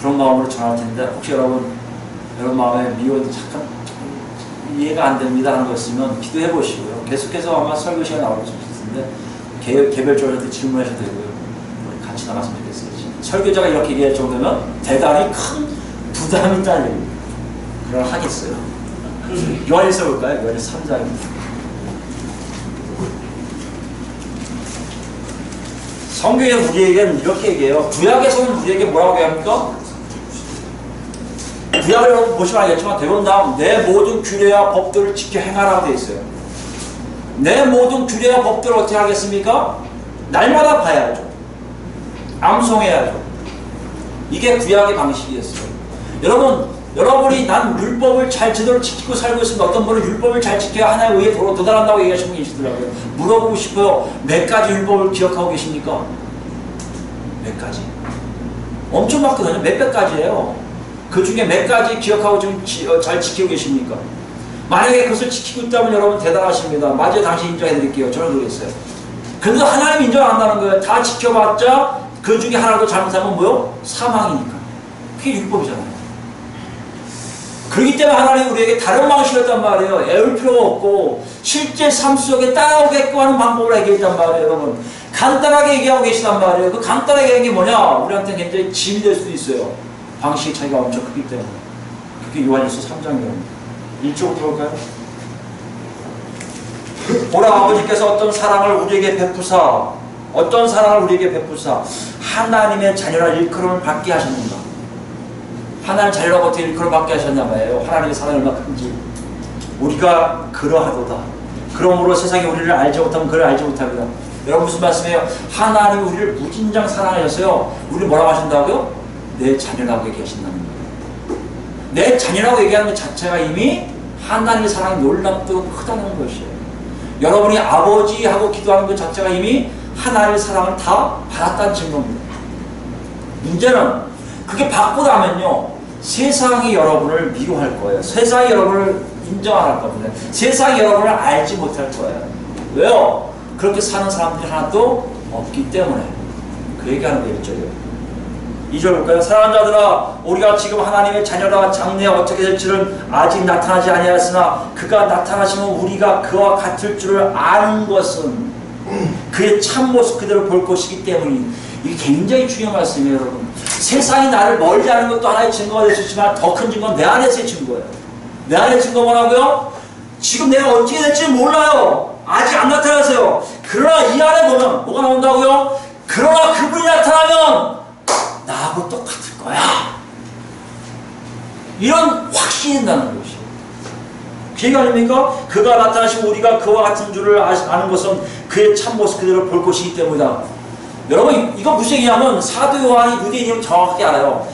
그런 마음으로 전할 텐데, 혹시 여러분 마음에 미워도 잠깐 이해가 안 됩니다 하는 거 있으면 기도해 보시고요. 계속해서 아마 설교 시간에 나올 수 있을 텐데 개별적으로 질문하셔도 되고요. 우리 같이 나갔으면 좋겠어요. 설교자가 이렇게 얘기할 정도면 대단히 큰 부담이 있다는 얘기입니다. 그럼 하겠어요. 요한일서 볼까요? 요한일서 3장입니다. 성경에 우리에게는 이렇게 얘기해요. 구약에서는 우리에게 뭐라고 얘기합니까? 구약을 여러분 보시면 알겠지만 대부분 다 내 모든 규례와 법들을 지켜 행하라고 되어 있어요. 내 모든 규례와 법들을 어떻게 하겠습니까? 날마다 봐야죠. 암송해야죠. 이게 구약의 방식이었어요. 여러분이 난 율법을 잘 제대로 지키고 살고 있으면 어떤 분은 율법을 잘 지켜야 하나의 의에 도달한다고 얘기하시는 분이 계시더라고요. 물어보고 싶어요. 몇 가지 율법을 기억하고 계십니까? 몇 가지? 엄청 많거든요. 몇백 가지예요. 그 중에 몇 가지 기억하고 좀 잘 지키고 계십니까? 만약에 그것을 지키고 있다면 여러분 대단하십니다. 맞아요. 당신 인정해드릴게요. 저는 그러겠어요. 그런데 하나님이 인정 안 한다는 거예요. 다 지켜봤자 그 중에 하나도 잘못하면 뭐요? 사망이니까. 그게 율법이잖아요. 그렇기 때문에 하나님이 우리에게 다른 방식이었단 말이에요. 애울 필요가 없고 실제 삶 속에 따라오게끔 하는 방법을 얘기했단 말이에요. 여러분 간단하게 얘기하고 계시단 말이에요. 그 간단하게 얘기한 게 뭐냐? 우리한테 굉장히 짐이 될 수도 있어요. 방식의 차이가 엄청 크기 때문에. 그게 요한일서 3장입니다. 1쪽으로 볼까요? 보라, 아버지께서 어떤 사랑을 우리에게 베푸사 하나님의 자녀라 일컬음을 받게 하셨는가? 하나님 자녀라고 어떻게 일컬음 받게 하셨냐 말이에요. 하나님의 사랑이 얼마나 큰지 우리가 그러하도다. 그러므로 세상이 우리를 알지 못하면 그를 알지 못합니다. 여러분 무슨 말씀이에요? 하나님이 우리를 무진장 사랑하셨어요. 우리를 뭐라고 하신다고요? 내 자녀라고 얘기하신다는 거예요. 내 자녀라고 얘기하는 것 자체가 이미 하나님의 사랑이 놀랍도록 크다는 것이에요. 여러분이 아버지하고 기도하는 것 자체가 이미 하나님의 사랑을 다 받았다는 증거입니다. 문제는 그게 받고 나면요, 세상이 여러분을 미워할 거예요. 세상이 여러분을 인정 안 할 겁니다. 세상이 여러분을 알지 못할 거예요. 왜요? 그렇게 사는 사람들이 하나도 없기 때문에. 그 얘기하는 게 1절이에요. 2절 볼까요? 사랑하는 자들아, 우리가 지금 하나님의 자녀라 장래에 어떻게 될지는 아직 나타나지 아니하였으나 그가 나타나시면 우리가 그와 같을 줄을 아는 것은 그의 참모습 그대로 볼 것이기 때문이. 이게 굉장히 중요한 말씀이에요, 여러분. 세상이 나를 멀리 하는 것도 하나의 증거가 될 수 있지만 더 큰 증거는 내 안에서의 증거예요. 내 안의 증거 뭐라고요? 지금 내가 어떻게 될지 몰라요. 아직 안 나타나세요. 그러나 이 안에 보면 뭐가 나온다고요? 그러나 그분이 나타나면 나하고 똑같을 거야. 이런 확신이 있다는 것이에요. 그 얘기 아닙니까? 그가 나타나시고 우리가 그와 같은 줄을 아는 것은 그의 참모습 그대로 볼 것이기 때문이다. 여러분, 이거 무슨 얘기냐면 사도 요한이 유대인이면 정확하게 알아요.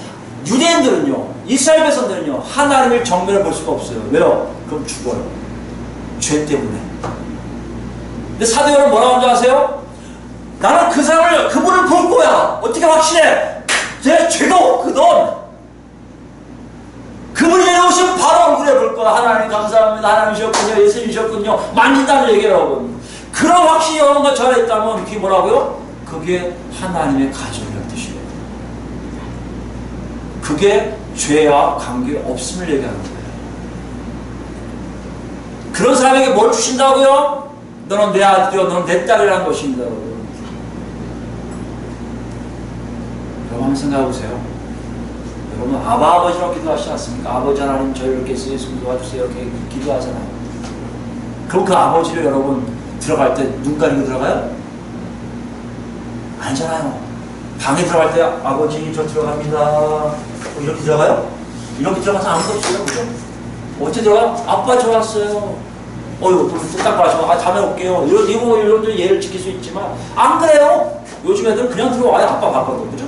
유대인들은요, 이스라엘 백성들은요, 하나님을 정면에 볼 수가 없어요. 왜요? 그럼 죽어요. 죄 때문에. 근데 사도 요한은 뭐라고 하는지 아세요? 나는 그 사람을, 그분을 볼 거야. 어떻게 확신해? 제 죄가 없거든. 그분이 내려오시면 바로 얼굴에 볼 거야. 하나님 감사합니다. 하나님이셨군요. 예수님이셨군요. 만진다는 얘기를 하거든요. 그런 확신이 여러분과 저 안에 있다면 그게 뭐라고요? 그게 하나님의 가족이라는 뜻이에요. 그게 죄와 관계없음을 얘기하는 거예요. 그런 사람에게 뭘 주신다고요? 너는 내 아들이요, 너는 내 딸이라는 것입니다. 여러분 한번 생각해보세요. 여러분 아버지라고 기도하시지 않습니까? 아버지 하나님 저희 이렇게 예수님 도와주세요 이렇게 기도하잖아요. 그럼 그 아버지를 여러분 들어갈 때 눈 가리고 들어가요? 아니잖아요. 방에 들어갈 때 아버지 저 들어갑니다 이렇게 들어가요? 이렇게 들어가서 아무도 없어요. 그죠? 어떻게 들어가요? 아빠 저 왔어요. 어휴 뚝딱 마시고 다음에 올게요. 이런 예를 지킬 수 있지만 안 그래요. 요즘 애들은 그냥 들어와요. 아빠 바빠도. 그죠?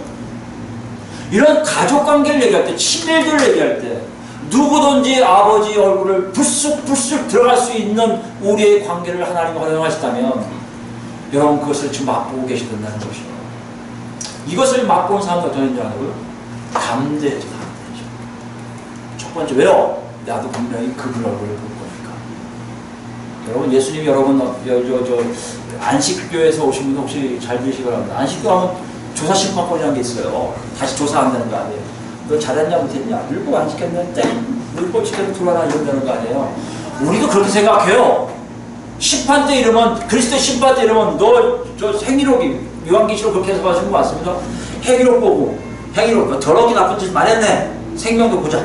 이런 가족관계를 얘기할 때, 친밀도를 얘기할 때 누구든지 아버지 얼굴을 불쑥불쑥 들어갈 수 있는 우리의 관계를 하나님이 허용하셨다면 여러분 그것을 지금 맛보고 계시던다는 것이죠. 이것을 맛보는 사람은 어떤 인지 아냐고요? 담대해져. 첫 번째 왜요? 나도 분명히 그분 얼굴을 볼 거니까. 여러분 예수님이 여러분 안식교에서 오신 분 혹시 잘 들으시기 바랍니다. 안식교 하면 조사심판권이라는 게 있어요. 다시 조사한다는 거 아니에요. 너 잘했냐 못했냐? 늙고 안 지켰는데 늙고 지켜도 들어와라 이런다는 거 아니에요. 우리도 그렇게 생각해요. 심판 때 이러면 그리스도의 심판 때 이러면 너 저 행위록이 요한계시록 그렇게 해석하시는 거 맞습니다. 행위록 보고 행위록 더럽게 나쁜 짓 말했네. 생명도 보자.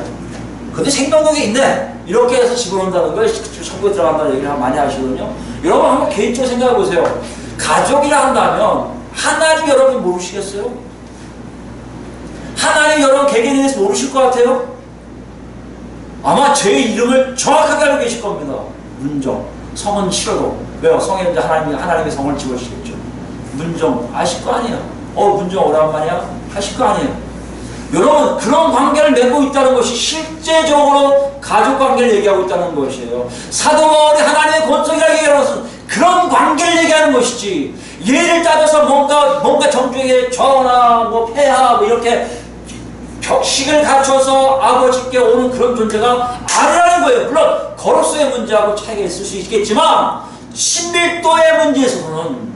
근데 생명록에 있네. 이렇게 해서 집어넣는다는 걸 천국에 들어간다는 얘기를 많이 하시거든요. 여러분 한번 개인적으로 생각해 보세요. 가족이라 한다면 하나님 여러분 모르시겠어요? 하나님 여러분 개개인에 대해서 모르실 것 같아요? 아마 제 이름을 정확하게 알고 계실 겁니다. 문정. 성은 싫어도. 왜요? 성에는 이제 하나님의 성을 집어주시겠죠. 문정. 아실 거 아니에요? 문정 오랜만이야? 하실 거 아니에요? 여러분, 그런 관계를 맺고 있다는 것이 실제적으로 가족 관계를 얘기하고 있다는 것이에요. 사도 바울이 하나님의 권속이라고 얘기하는 것은 그런 관계를 얘기하는 것이지, 예를 따져서 뭔가 정중에게 전하, 폐하, 이렇게 격식을 갖춰서 아버지께 오는 그런 존재가 아니라는 거예요. 물론, 거로서의 문제하고 차이가 있을 수 있겠지만, 신밀도의 문제에서는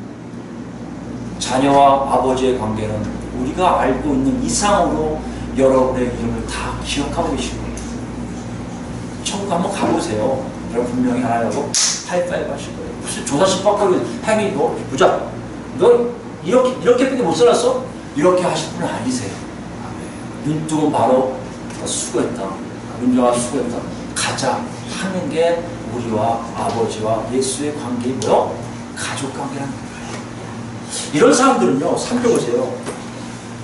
자녀와 아버지의 관계는 우리가 알고 있는 이상으로 여러분의 이름을 다 기억하고 계신 거예요. 천국 한번 가보세요. 여러분 분명히 하나라고 하이파이브 하실 거예요. 무슨 조사심판권이 행위 너 보자. 너 이렇게밖에 못 살았어? 이렇게 하실 분은 아니세요. 눈 뜨고 바로 수고했다. 문정아 수고했다. 가자 하는 게 우리와 아버지와 예수의 관계이 뭐요? 가족 관계라는 거예요. 이런 사람들은요, 살펴보세요.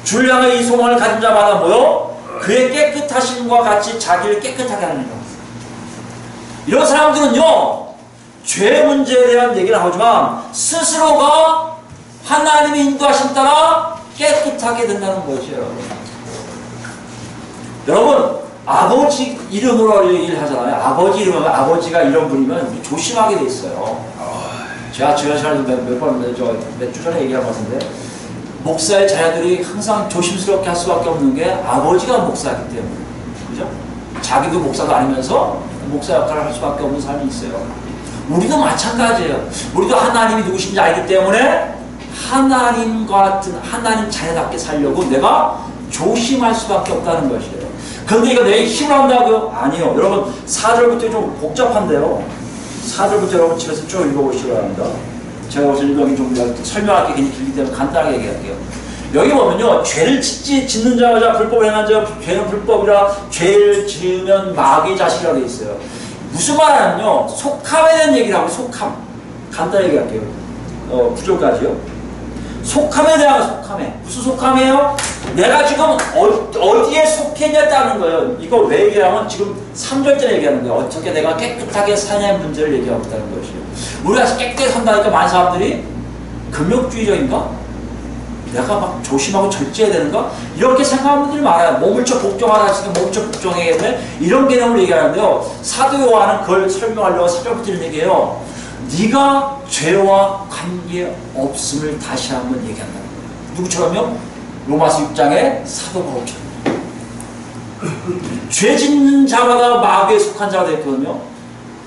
주를 향해 이 소망을 가진 자마다 뭐요? 그의 깨끗하심과 같이 자기를 깨끗하게 하는 것. 이런 사람들은요, 죄 문제에 대한 얘기를 하지만 스스로가 하나님의 인도하심 따라 깨끗하게 된다는 것이에요. 여러분, 아버지 이름으로 일하잖아요. 아버지 이름은 아버지가 이런 분이면 조심하게 돼 있어요. 제가 몇 주 전에 얘기한 것 같은데, 목사의 자녀들이 항상 조심스럽게 할 수밖에 없는 게 아버지가 목사이기 때문에. 그죠? 자기도 목사도 아니면서 목사 역할을 할 수밖에 없는 삶이 있어요. 우리도 마찬가지예요. 우리도 하나님이 누구신지 알기 때문에 하나님과 같은 하나님 자녀답게 살려고 내가 조심할 수밖에 없다는 것이에요. 그런데 이거 내 힘을 한다고요? 아니요. 여러분 4절부터 좀 복잡한데요. 4절부터 여러분 집에서 쭉 읽어보시기 바랍니다. 제가 여기 좀 설명할 게 굉장히 길기 때문에 간단하게 얘기할게요. 여기 보면요, 죄를 짓는 자가 불법을 행한 자, 죄는 불법이라 죄를 지으면 마귀의 자식이라고 되어 있어요. 무슨 말하냐면요, 속함에 대한 얘기를 하고, 속함. 간단히 얘기할게요. 9절까지요. 속함에 대한 속함에. 무슨 속함이에요? 내가 지금 어디에 속했냐는 거예요. 이거 왜 얘기하면 지금 3절째 얘기하는 거예요. 어떻게 내가 깨끗하게 사냐의 문제를 얘기하고 있다는 것이에요. 우리가 깨끗하게 산다니까 많은 사람들이 금욕주의적인가? 내가 막 조심하고 절제해야 되는가? 이렇게 생각하는 분들이 많아요. 몸을 쳐 복종하라 하시니까 몸을 쳐 복종해야겠네? 이런 개념을 얘기하는데요. 사도 요한은 그걸 설명하려고 4절부터 이런 얘기해요. 네가 죄와 관계없음을 다시 한번 얘기한다는 거예요. 누구처럼요? 로마서 6장의 사도 바울처럼. 죄 짓는 자마다 마귀에 속한 자가 됐거든요.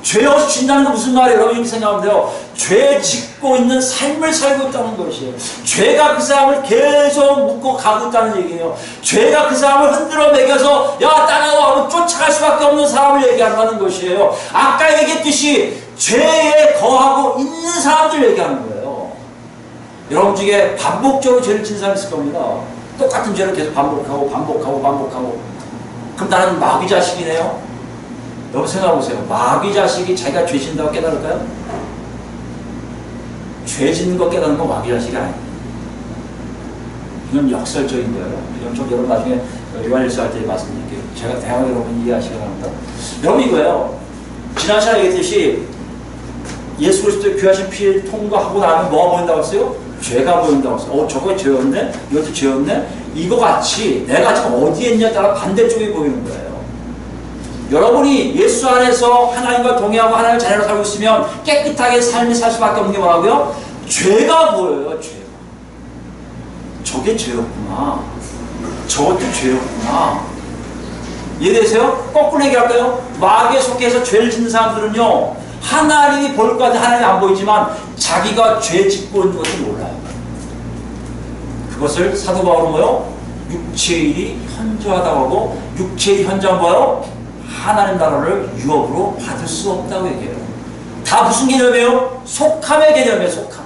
죄 없이 진다는 건 무슨 말이에요? 여러분 이렇게 생각하면 돼요. 죄 짓고 있는 삶을 살고 있다는 것이에요. 죄가 그 사람을 계속 묶고 가고 있다는 얘기예요. 죄가 그 사람을 흔들어 매겨서 야 따라와 하면 쫓아갈 수밖에 없는 사람을 얘기한다는 것이에요. 아까 얘기했듯이 죄에 거하고 있는 사람들 얘기하는 거예요. 여러분 중에 반복적으로 죄를 짓는 사람이 있을 겁니다. 똑같은 죄를 계속 반복하고 그럼 나는 마귀 자식이네요. 여러분 생각해보세요. 마귀 자식이 자기가 죄 짓는다고 깨달을까요? 죄 짓는 거 깨닫는 건 마귀 자식이 아니에요. 이건 역설적인 거예요. 이건 좀 여러분 나중에 요한일서 할 때 말씀드릴게요. 제가 대화를 여러분 이해하시기 바랍니다. 여러분 이거예요. 지난 시간에 얘기했듯이 예수 그리스도의 귀하신 피를 통과하고 나면 뭐가 보인다고 했어요? 죄가 보인다고 했어요. 저거 죄였네? 이것도 죄였네? 이거 같이 내가 지금 어디에 있냐에 따라 반대쪽이 보이는 거예요. 여러분이 예수 안에서 하나님과 동의하고 하나님의 자녀로 살고 있으면 깨끗하게 삶을 살 수밖에 없는 게 뭐라고요? 죄가 보여요. 죄가. 저게 죄였구나. 저것도 죄였구나. 이해되세요? 거꾸로 얘기할까요? 마귀에 속해서 죄를 짓는 사람들은요, 하나님이 볼 것 같은 하나님이 안 보이지만 자기가 죄 짓고 있는 것을 몰라요. 그것을 사도 바울은 뭐요? 육체의 일이 현저하다고 하고, 육체의 일이 현저한 뭐요? 하나님 나라를 유업으로 받을 수 없다고 얘기해요. 다 무슨 개념이에요? 속함의 개념이에요. 속함.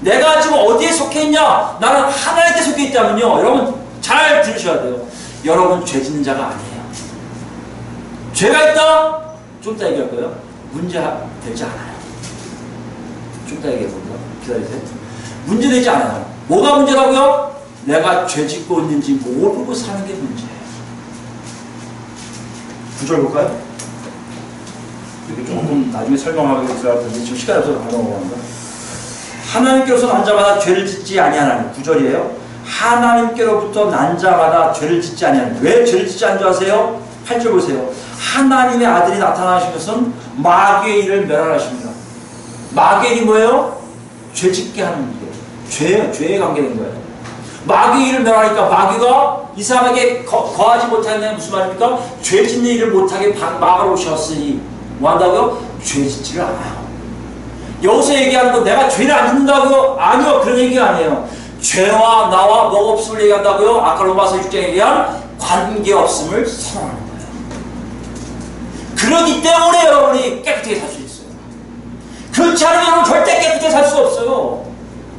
내가 지금 어디에 속해 있냐? 나는 하나님께 속해 있다면요, 여러분 잘 들으셔야 돼요. 여러분 죄 짓는 자가 아니에요. 죄가 있다? 좀 이따 얘기할 거예요. 문제 되지 않아요. 좀 이따 얘기해 봅니다. 기다리세요. 문제 되지 않아요. 뭐가 문제라고요? 내가 죄 짓고 있는지 모르고 사는 게 문제예요. 9절 볼까요? 이렇게 조금 나중에 설명하게 들어갈 텐데 지금 시간이 없어서 바로 넘어갑니다. 하나님께로서 난 자마다 죄를 짓지 아니하나니. 9절이에요. 하나님께로부터 난 자마다 죄를 짓지 아니하나니. 왜 죄를 짓지 않는 줄 아세요? 8절 보세요. 하나님의 아들이 나타나신 것은 마귀의 일을 멸하십니다. 마귀의 일이 뭐예요? 죄 짓게 하는 일이에요. 죄에 관계된 거예요. 마귀의 일을 멸하니까 마귀가 이 사람에게 거하지 못하는 무슨 말입니까? 죄 짓는 일을 못하게 막으러 오셨으니 뭐 한다고요? 죄 짓지를 않아요. 여기서 얘기하는 건 내가 죄를 안 짓는다고요? 아니요. 그런 얘기가 아니에요. 죄와 나와 뭐가 없음을 얘기한다고요? 아까 로마서 6장에 얘기한 관계없음을 선언하는 거예요. 그렇기 때문에 여러분이 깨끗하게 살 수 있어요. 그렇지 않으면 여러분 절대 깨끗하게 살 수 없어요.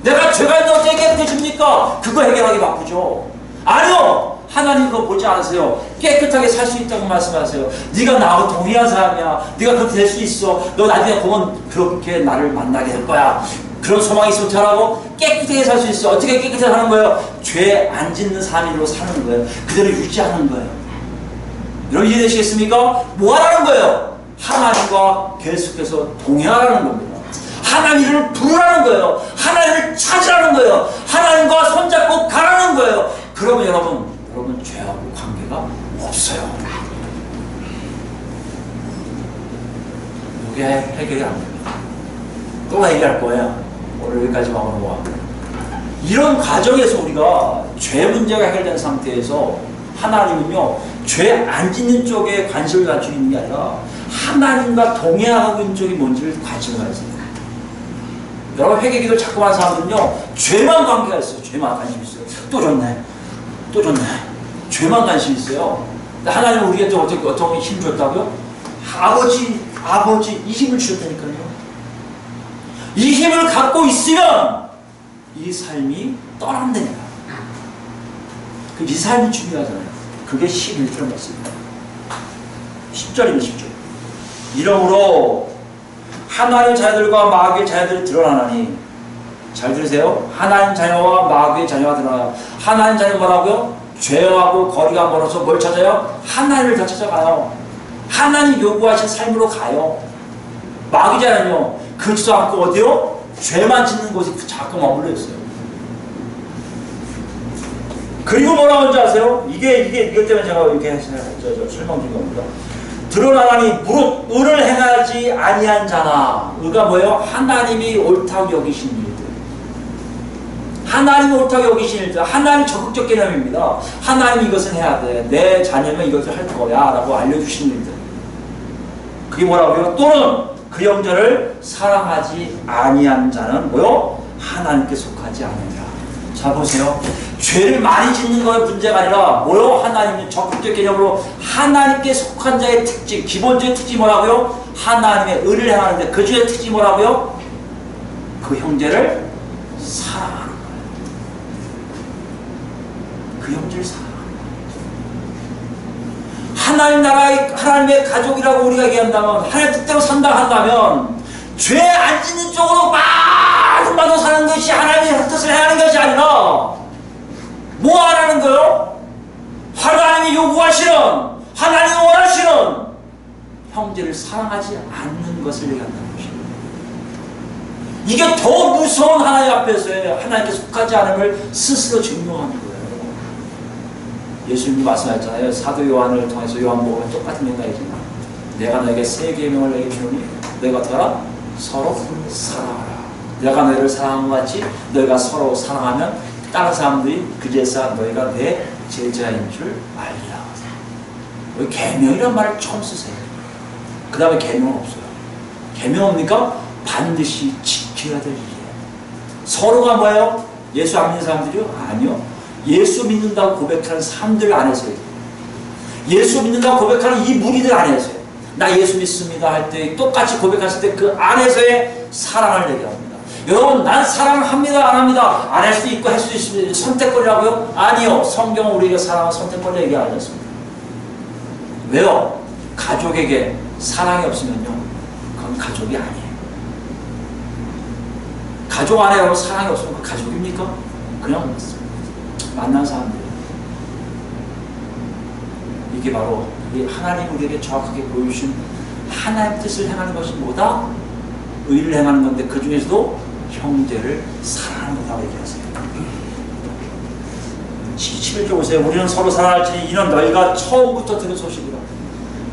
내가 죄가 있는데 어떻게 깨끗해집니까? 그거 해결하기 바쁘죠. 아니요! 하나님 그거 보지 않으세요. 깨끗하게 살 수 있다고 말씀하세요. 네가 나하고 동의한 사람이야. 네가 그렇게 될 수 있어. 너 나중에 보면 그렇게 나를 만나게 될 거야. 그런 소망이 있으면 어떡하라고? 깨끗하게 살 수 있어. 어떻게 깨끗하게 하는 거예요? 죄 안 짓는 삶으로 사는 거예요. 그대로 유지하는 거예요. 여러분 이해되시겠습니까? 뭐 하라는 거예요? 하나님과 계속해서 동행하라는 겁니다. 하나님을 부르라는 거예요. 하나님을 찾으라는 거예요. 하나님과 손잡고 가라는 거예요. 그러면 여러분 죄하고 관계가 없어요. 이게 해결이 안 됩니다. 또 해결할 거예요. 오늘 여기까지만 오는 거야. 이런 과정에서 우리가 죄 문제가 해결된 상태에서 하나님은요, 죄 안 짓는 쪽에 관심을 가지고 있는 게 아니라 하나님과 동행하고 있는 쪽이 뭔지를 관심을 가졌습니다. 여러분 회개기도를 자꾸 하는 사람들은요, 죄만 관계가 있어요. 죄만 관심 있어요. 또 좋네. 또 좋네. 죄만 관심 있어요. 근데 하나님은 우리한테 어떤 힘 줬다고요? 아버지 이 힘을 주셨다니까요. 이 힘을 갖고 있으면 이 삶이 떠난다니까. 이 삶이 중요하잖아요. 그게 11절 말씀입니다. 10절입니다. 10절. 이러므로 하나님의 자녀들과 마귀의 자녀들이 드러나나니, 잘 들으세요. 하나님 자녀와 마귀의 자녀가 드러나요. 하나님 자녀 뭐라고요? 죄하고 거리가 멀어서 뭘 찾아요? 하나님을 더 찾아가요. 하나님 요구하신 삶으로 가요. 마귀 자녀는요, 그렇지도 않고 어디요? 죄만 짓는 곳에 자꾸 머물러 있어요. 그리고 뭐라고 하는지 아세요? 이것 때문에 제가 이렇게 설명 준 겁니다. 드러나나니 무릇 의를 행하지 아니한 자나, 의가 뭐예요? 하나님이 옳다고 여기신 일들. 하나님이 옳다고 여기신 일들. 하나님 적극적 개념입니다. 하나님이 이것을 해야 돼. 내 자녀는 이것을 할 거야 라고 알려주신 일들. 그게 뭐라고요? 또는 그 형제를 사랑하지 아니한 자는 뭐요? 하나님께 속하지 않느니라. 자 보세요. 죄를 많이 짓는 것의 문제가 아니라 뭐요? 하나님은 적극적 개념으로 하나님께 속한 자의 특징, 기본적인 특징이 뭐라고요? 하나님의 의를 행하는데 그 중에 특징이 뭐라고요? 그 형제를 사랑하는 거예요. 그 형제를 사랑하는 거예요. 하나님 나라의, 하나님의 가족이라고 우리가 얘기한다면, 하나님의 뜻대로 산다 한다면, 죄 안 짓는 쪽으로 마구 사는 것이 하나님의 뜻을 행하는 것이 아니라 뭐 하라는 거요? 하나님이 요구하시는, 하나님이 원하시는 형제를 사랑하지 않는 것을 얘기한다는 것입니다. 이게 더 무서운 하나님 앞에서의 하나님께 속하지 않음을 스스로 증명하는 거예요. 예수님이 말씀하셨잖아요. 사도 요한을 통해서 요한복음에 똑같은 맥락이지만, 내가 너에게 새 계명을 내게 주노니 너희가 어떠하라? 서로 사랑하라. 내가 너희를 사랑한 것 같이 너희가 서로 사랑하면 다른 사람들이 그제서 너희가 내 제자인 줄 알리라. 여기 계명이란 말을 처음 쓰세요. 그 다음에 계명은 없어요. 계명 뭡니까? 반드시 지켜야 될 일이에요. 서로가 뭐예요? 예수 안 믿는 사람들이요? 아니요. 예수 믿는다고 고백하는 사람들 안에서요. 예수 믿는다고 고백하는 이 무리들 안에서요. 나 예수 믿습니다 할 때 똑같이 고백했을 때 그 안에서의 사랑을 얘기합니다. 여러분, 난 사랑합니다, 안 합니다. 안 할 수도 있고 할 수도 있습니다. 선택권이라고요? 아니요. 성경은 우리에게 사랑과 선택권을 얘기하지 않습니다. 왜요? 가족에게 사랑이 없으면요, 그건 가족이 아니에요. 가족 안에 여러분 사랑이 없으면 그 가족입니까? 그냥 만난 사람들이에요. 이게 바로 하나님 우리에게 정확하게 보여주신 하나님의 뜻을 행하는 것이 뭐다? 의를 행하는 건데 그 중에서도 형제를 사랑하는 거라고 얘기하세요. 11절 보세요. 우리는 서로 사랑할지니 이는 너희가 처음부터 들은 소식이라.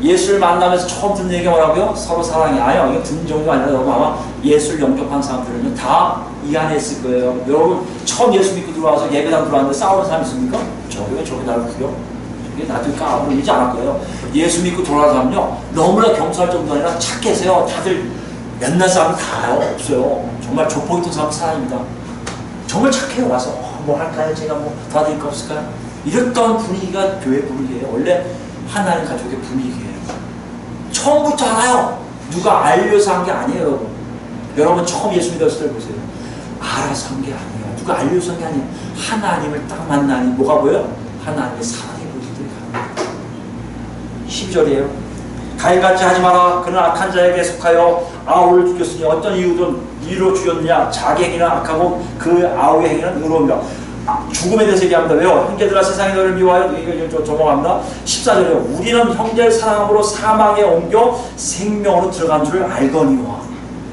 예수를 만나면서 처음 듣는 얘기가 뭐라고요? 서로 사랑해. 아니요. 이거 듣는 정도가 아니라 여러분 아마 예수를 영접한 사람들은 다 이 안에 있을 거예요. 여러분 처음 예수 믿고 들어와서 예배당 들어왔는데 싸우는 사람 있습니까? 저게 저기 나를 구겨? 저게 나도 까불고 이러지 않을 거예요. 예수 믿고 돌아가는 사람은요, 너무나 겸손할 정도 아니라 착해서요. 다들 몇몇 사람 다 없어요. 정말 조폭 있던 사람 사람입니다. 정말 착해요. 와서 뭐 할까요? 제가 뭐 도와드릴 거 없을까요? 이랬던 분위기가 교회 분위기예요. 원래 하나님 가족의 분위기예요. 처음부터 알아요. 누가 알려서 한 게 아니에요. 여러분. 여러분 처음 예수 믿었을 때 보세요. 알아서 한 게 아니에요. 누가 알려서 한 게 아니에요. 하나님을 딱 만나니 뭐가 보여요? 하나님의 사랑의 모습들이 갑니다. 12절이에요. 가인같이 하지 마라. 그는 악한 자에게 속하여 아우를 죽였으니 어떤 이유로 죽였느냐? 자기 행위는 악하고 그 아우의 행위는 의로움이라. 죽음에 대해서 얘기합니다. 왜요? 형제들아 세상이 너를 미워하여 이거 적용합니다. 14절이에요. 우리는 형제를 사랑함으로 사망에 옮겨 생명으로 들어간 줄 알거니와.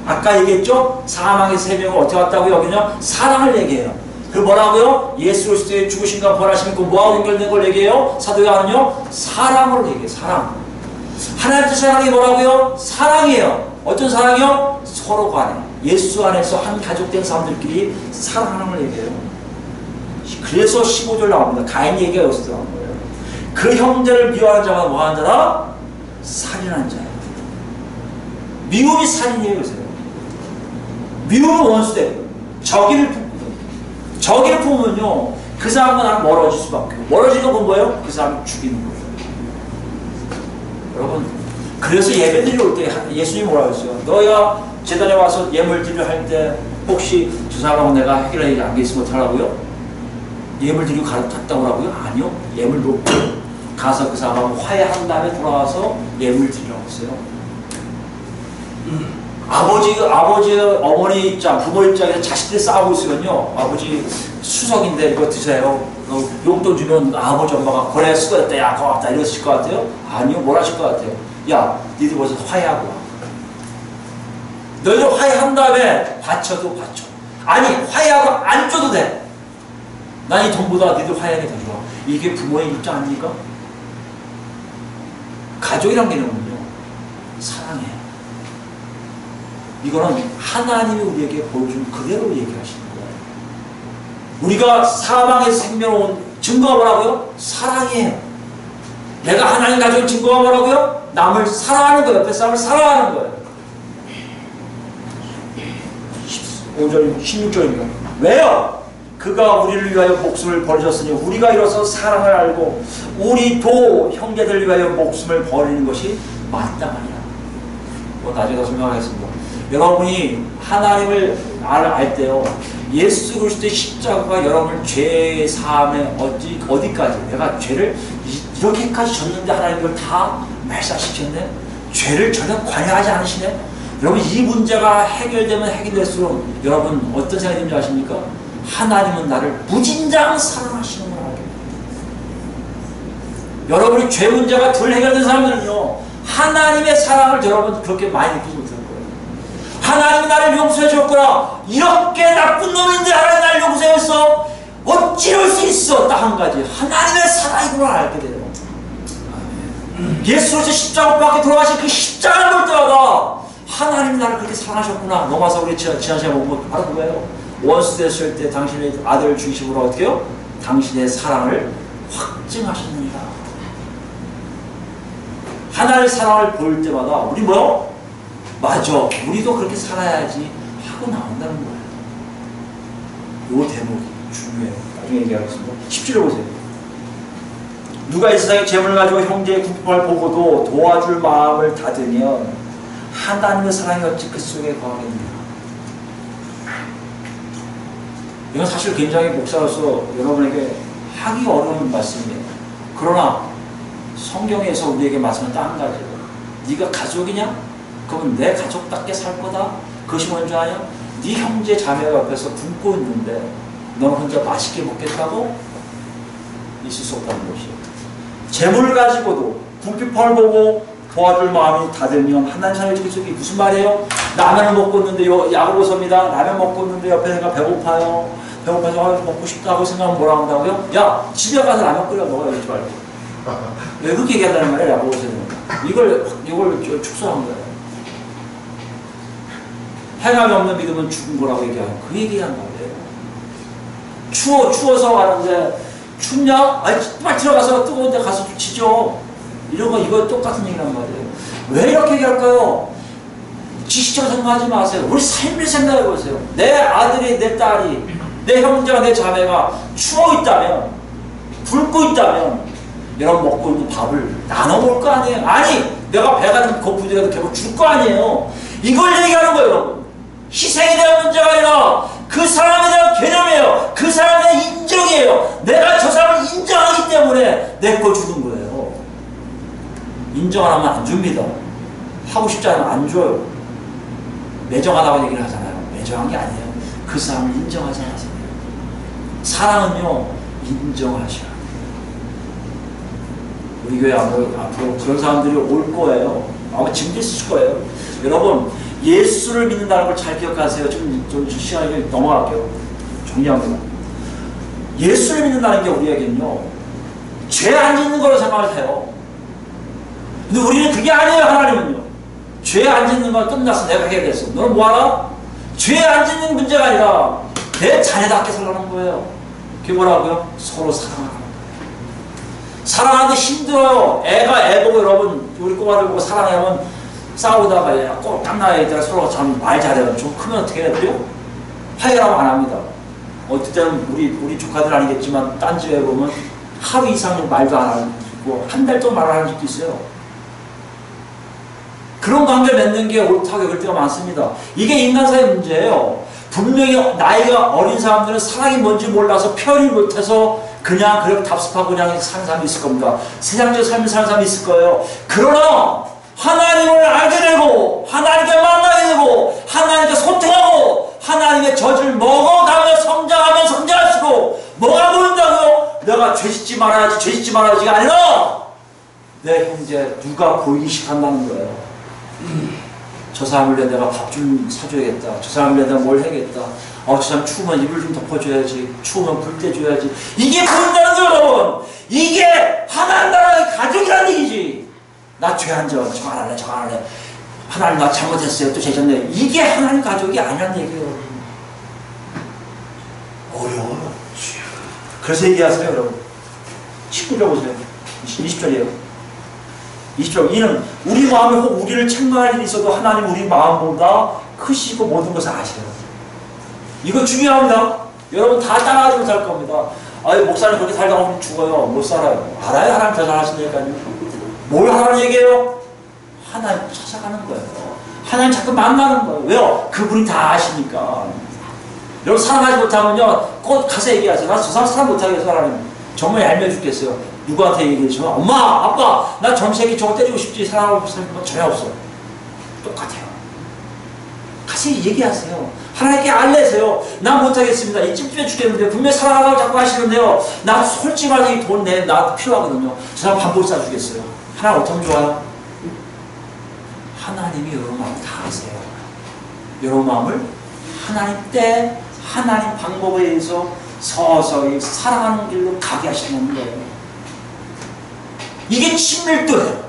아까 얘기했죠? 사망의 세 명을 어떻게 왔다고 여기냐? 사랑을 얘기해요. 그 뭐라고요? 예수 그리스도의 죽으심과 부활하심이 그 뭐하고 연결된 걸 얘기해요? 사도 요한은요? 사랑으로 얘기해요. 사랑. 하나님의 사랑이 뭐라고요? 사랑이에요. 어떤 사랑이요? 서로 간에 예수 안에서 한 가족된 사람들끼리 사랑하는 걸 얘기해요. 그래서 15절 나옵니다. 가인 얘기가 여기서 나온 거예요. 그 형제를 미워하는 자가 뭐하는 자라? 살인한 자예요. 미움이 살인이에요. 그래서 미움은 원수대요. 적의를 품거든요. 적의를 품으면요 그 사람과 나는 멀어질 수밖에 없고, 멀어지는 건 뭐예요? 그 사람을 죽이는 거예요. 여러분, 그래서 예배 드리러 올 때 예수님이 뭐라고 했어요? 너야 제단에 와서 예물 드리려 할 때 혹시 저 사람하고 내가 해결하지 않겠으면 어떡하라고요? 예물 드리고 갔다고 하라고요? 아니요. 예물 놓고 가서 그 사람하고 화해한 다음에 돌아와서 예물 드리라고 했어요. 아버지, 어머니 입장, 부모 입장에서 자식들이 싸우고 있으면요, 아버지 수석인데 이거 드세요. 용돈 주면 아버지 엄마가 그래 수고했다, 야 고맙다 이러실 것 같아요? 아니요. 뭘 하실 것 같아요? 야 니들 벌써 화해하고 와. 너희들 화해한 다음에 바쳐도 바쳐. 아니 화해하고 안 줘도 돼. 난 이 돈보다 니들 화해하는 게 더 좋아. 이게 부모의 입장 아닙니까? 가족이란 개념은요 사랑해요. 이거는 하나님이 우리에게 보여준 그대로 얘기하시는 거예요. 우리가 사망의 생명을 온 증거가 뭐라고요? 사랑이에요. 내가 하나님 가져온 증거가 뭐라고요? 남을 사랑하는 거예요. 옆에 사람을 사랑하는 거예요. 15절, 16절입니다. 왜요? 그가 우리를 위하여 목숨을 버리셨으니 우리가 이로써 사랑을 알고 우리도 형제들 위하여 목숨을 버리는 것이 마땅하니라. 나중에 더 설명하겠습니다. 여러분이 하나님을 알 때요, 예수 그리스도의 십자가가 여러분을 죄 사함에 어디까지, 내가 죄를 이렇게까지 졌는데 하나님 이걸 다 말살시켰네? 죄를 전혀 관여하지 않으시네? 여러분 이 문제가 해결되면 해결될수록 여러분 어떤 생각이 드는지 아십니까? 하나님은 나를 무진장 사랑하시는 걸 알게 됩니다. 여러분이 죄 문제가 덜 해결된 사람들은요 하나님의 사랑을 여러분 그렇게 많이 느끼지 못할 거예요. 하나님이 나를 용서해 줬구나. 이렇게 나쁜 놈인데 하나님 나를 용서했어. 어찌 이럴 수 있어. 딱 한 가지. 하나님의 사랑이구나 알게 돼요. 예수로서 십자가 밖에 돌아가신 그 십자가를 볼 때마다 하나님이 나를 그렇게 사랑하셨구나. 넘어서 우리 지난 시간에 본 거 바로 그거예요. 원수 됐을 때 당신의 아들을 죽이심으로 어떻게 해요? 당신의 사랑을 확증하셨느니라. 하나님의 사랑을 볼 때마다 우리 뭐요? 맞아. 우리도 그렇게 살아야지 하고 나온다는 거예요. 요 대목이 중요해요. 나중에 얘기하겠습니다. 10절을 보세요. 누가 이 세상에 재물을 가지고 형제의 궁핍을 보고도 도와줄 마음을 닫으면 하나님의 사랑이 어찌 그 속에 거하겠느냐. 이건 사실 굉장히 목사로서 여러분에게 하기 어려운 말씀이에요. 그러나 성경에서 우리에게 말씀은 딱 한 가지예요. 네가 가족이냐? 그러면 내 가족답게 살 거다. 그것이 뭔지 아냐? 네 형제 자매가 옆에서 굶고 있는데 너는 혼자 맛있게 먹겠다고? 있을 수 없다는 것이에요. 재물 가지고도 궁핍함을 보고 도와줄 마음이 닫으면 하나님 사랑의 속이 무슨 말이에요? 라면을 먹고 있는데 야고보서입니다. 라면 먹고 있는데 옆에 내가 배고파요. 배고파서 먹고 싶다고 생각하면 뭐라 한다고요? 야 집에 가서 라면 끓여 먹어요. 이러지 말고. 왜 그렇게 얘기한다는 말이에요? 야고보서는 이걸 축소한 거예요. 행함이 없는 믿음은 죽은 거라고 얘기하고 그 얘기한 거예요. 추워서 가는데 춥냐? 아니 빨리 들어가서 뜨거운 데 가서 지죠. 이런 거 이거 똑같은 얘기란 말이에요. 왜 이렇게 얘기할까요? 지식적으로 생각하지 마세요. 우리 삶을 생각해 보세요. 내 아들이, 내 딸이, 내 형제가, 내 자매가 추워 있다면, 굶고 있다면 여러분 먹고 있는 밥을 나눠 먹을 거 아니에요? 아니 내가 배가 좀 고프더라도 결국 줄 거 아니에요? 이걸 얘기하는 거예요. 여러분 희생에 대한 문제가 아니라 그 사람에 대한 개념이에요. 그 사람에 대한 인정이에요. 내가 저 사람을 인정하기 때문에 내 거 주는 거예요. 인정 안 하면 안 줍니다. 하고 싶지 않으면 안 줘요. 매정하다고 얘기를 하잖아요. 매정한 게 아니에요. 그 사람을 인정하지 않아서. 사랑은요 인정하셔야 돼요. 우리 교회 앞으로 그런 사람들이 올 거예요. 아마 지금도 있을 거예요. 여러분 예수를 믿는다는 걸 잘 기억하세요. 좀 시간이 넘어갈게요. 정리합니다. 예수를 믿는다는 게 우리에게는요, 죄 안 짓는 거로 생각을 해요. 근데 우리는 그게 아니에요. 하나님은요, 죄 안 짓는 건 끝났어. 내가 해결했어. 너는 뭐하라? 죄 안 짓는 문제가 아니라 내 자녀답게 살라는 거예요. 그게 뭐라고요? 서로 사랑하는 거예요. 사랑하는데 힘들어요. 애가 애 보고, 여러분 우리 꼬마들 보고 사랑하면 싸우다가 꼭 땀나야 되다가 서로 참 말 잘해요. 좀 크면 어떻게 해야 돼요? 화해라고 안 합니다. 어떨 때는 우리 조카들 아니겠지만 딴 집에 보면 하루 이상 말도 안 하고 한 달 동안 말을 하는 집도 있어요. 그런 관계 맺는 게 옳다고 그럴 때가 많습니다. 이게 인간사의 문제예요. 분명히 나이가 어린 사람들은 사랑이 뭔지 몰라서 표현을 못해서 그냥 그렇게 답습하고 그냥 사는 사람이 있을 겁니다. 세상적 삶을 사는 사람이 있을 거예요. 그러나 하나님을 알게 되고 하나님께 만나게 되고 하나님께 소통하고 하나님의 젖을 먹어가며 성장할수록 뭐가 보인다고요? 내가 죄짓지 말아야지가 아니라 내 형제 누가 고의식한다는 거예요. 저 사람을 위해 내가 밥 좀 사줘야겠다. 저 사람을 위해 내가 뭘 해야겠다. 저 사람 추우면 이불 좀 덮어줘야지. 추우면 불 떼줘야지. 이게 보인다는 거예요, 여러분. 이게 하나님 나라의 가족이라는 얘기지. 나 죄 안 져. 저 안 할래. 하나님 나 잘못했어요. 또 죄졌네. 이게 하나님 가족이 아니라는 얘기예요. 어려워요. 그래서 얘기하세요, 여러분. 19절 보세요. 20절이에요. 20절. 이는 우리 마음에 혹 우리를 책망할 일이 있어도 하나님 우리 마음보다 크시고 모든 것을 아시래요. 이거 중요합니다. 여러분 다 따라하지 못할 겁니다. 목사님 그렇게 살다가 우리 죽어요. 못 살아요. 알아요? 하나님 더 잘하시니까요. 뭘 하라는 얘기예요? 하나님 찾아가는 거예요. 하나님 자꾸 만나는 거예요. 왜요? 그분이 다 아시니까. 여러분 사랑하지 못하면요, 꼭 가서 얘기하세요. 나 저 사람 사랑 못하겠어. 하나님 정말 얄미워 죽겠어요. 누구한테 얘기했지만 엄마, 아빠, 나 점새끼 저거 때리고 싶지. 사랑하고 싶은 건 전혀 없어. 똑같아요. 가서 얘기하세요. 하나님께 알래세요. 나 못하겠습니다. 이 찝찝해 죽겠는데 분명히 사랑하라고 자꾸 하시는데요, 나 솔직하게 돈 내, 나 필요하거든요. 저 사람 밥 못 사주겠어요. 하나님 어떻게 좋아요? 하나님이 여러분 마음을 다 아세요. 여러분 마음을 하나님 때 하나님 방법에 의해서 서서히 사랑하는 길로 가게 하시는 거예요. 이게 친밀도예요.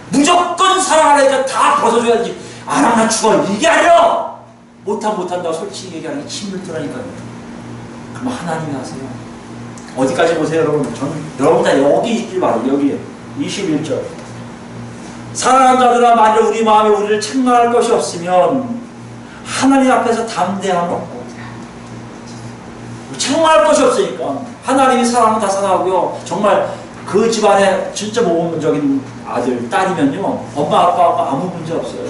무조건 사랑하려니까 다 벗어줘야지. 안 하면 죽어. 이게 아니라 못한다고 솔직히 얘기하는 게 친밀도라니까요. 그럼 하나님이 하세요. 어디까지 보세요, 여러분? 여러분 다 여기 있길 바래요. 여기에 21절. 사랑하는 자들아, 만일 우리 마음에 우리를 책망할 것이 없으면 하나님 앞에서 담대함 없고, 책망할 것이 없으니까 하나님이 사랑은 다 사랑하고요. 정말 그 집안에 진짜 모범적인 아들, 딸이면요, 엄마, 아빠가 아무 문제 없어요.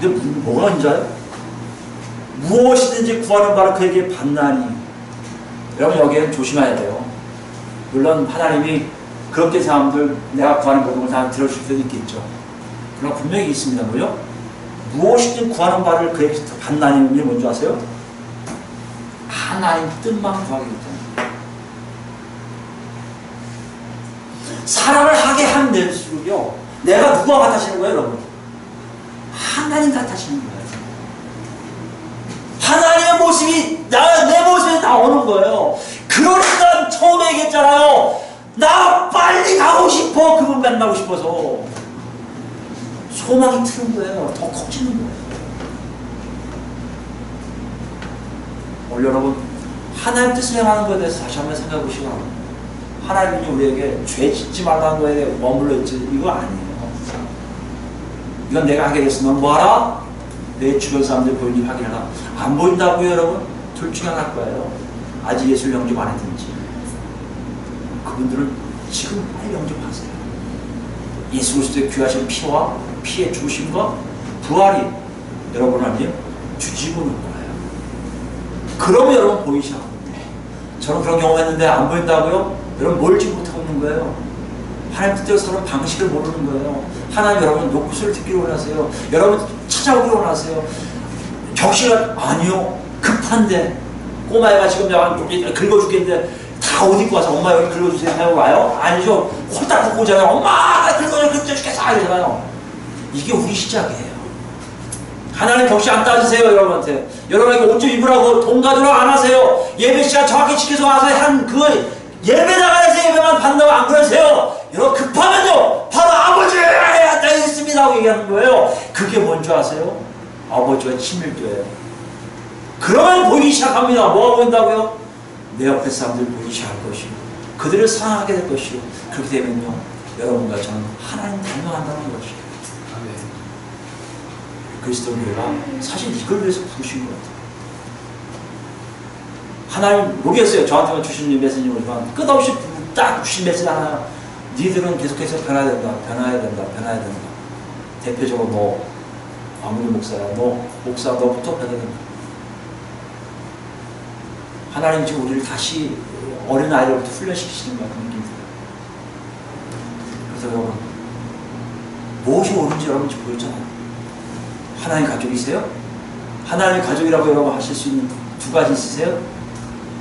근데 뭐가 문제예요? 무엇이든지 구하는 바를 그에게 받나니. 여러분 여기에는 조심해야 돼요. 물론 하나님이 그렇게 사람들 내가 구하는 모든 걸 다 들어줄 때도 있겠죠. 그러나 분명히 있습니다. 뭐요? 무엇이든 구하는 바를 그에게 받나니. 이게 뭔지 아세요? 하나님 뜻만 구하기 때문에. 사랑을 하게 하면 될수록요, 내가 누가 같아지는 거예요, 여러분? 하나님 같아지는 거예요. 하나님의 모습이 내 모습에 나오는 거예요. 그러니까 처음에 얘기했잖아요. 나 빨리 가고 싶어. 그분 만나고 싶어서. 소망이 트는 거예요. 더 커지는 거예요. 오늘 여러분 하나님 뜻을 행하는 것에 대해서 다시 한번 생각해 보시기 바랍니다. 하나님이 우리에게 죄 짓지 말라는 거에 머물러 있지, 이거 아니에요. 이건 내가 하게 됐으면 뭐하라? 내 주변 사람들 보이니 확인하라. 안 보인다고요, 여러분? 둘 중에 하나일 거예요. 아직 예수를 영접 안 했든지. 그분들은 지금 빨리 영접하세요. 예수 그리스도의 귀하신 피와 피의 죽으심과 부활이 여러분 안에 주지고는 거예요. 그러면 여러분 보이시라고. 저는 그런 경험했는데 안 보인다고요? 여러분 뭘지 못하고 있는 거예요. 하나님 뜻대로 사는 방식을 모르는 거예요. 하나님 여러분 노크소리를 듣기로 원하세요. 여러분 찾아오기로 원하세요. 격식은 아니요. 급한데 꼬마애가 지금 내가 긁어 죽겠는데 다 옷 입고 와서 엄마 여기 긁어주세요 하고 와요? 아니죠. 홀딱 듣고 오잖아요. 엄마 나 긁어줘 죽겠어 이러잖아요. 이게 우리 시작이에요. 하나님 격시 안 따지세요, 여러분한테. 여러분에게 옷 좀 입으라고 돈 가져라 안 하세요. 예배 시간 정확히 지켜서 와서 한 그 예배 나가야지 예배만 받는다고 안 그러세요. 여러분 급하면요 바로 아버지에 앉아 있습니다 하고 얘기하는 거예요. 그게 뭔지 아세요? 아버지와 친밀도예요. 그러면 보이기 시작합니다. 뭐가 보인다고요? 내 옆에 사람들 보이기 시작할 것이고 그들을 사랑하게 될 것이고 그렇게 되면요 여러분과 저는 하나님 닮아간다는 것이에요. 그리스도 교회가 사실 이걸 위해서 부르신 것 같아요. 하나님 모르겠어요. 저한테만 주신 메시지지만 끝없이 딱 주신 메시지 하나. 니들은 계속해서 변해야 된다. 변해야 된다. 변해야 된다. 대표적으로 너 아무리 목사야. 너 목사 너부터 변해야 된다. 하나님 지금 우리를 다시 어린 아이들부터 훈련시키시는 것 같은 느낌이 들어요. 그래서 여러분 무엇이 옳은지 여러분 지금 보였잖아요. 하나님 가족이세요? 하나님 가족이라고 여러분 하실 수 있는 두 가지 있으세요?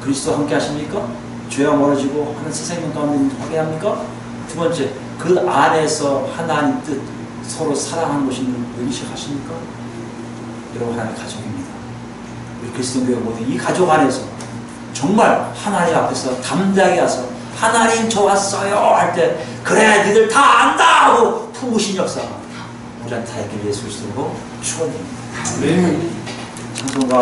그리스도와 함께 하십니까? 죄와 멀어지고 하는 세상의 가운데 확인합니까? 두 번째, 그 안에서 하나님 뜻 서로 사랑하는 것이 의식하십니까? 여러분 하나님 가족입니다. 우리 그리스도 교회 모두 이 가족 안에서 정말 하나님 앞에서 담대하게 와서 하나님 저 왔어요 할 때 그래 니들 다 안다 하고 품으신 역사 우리한테 다 있길 예수 그리스도로 축원드립니다. 네. 찬송가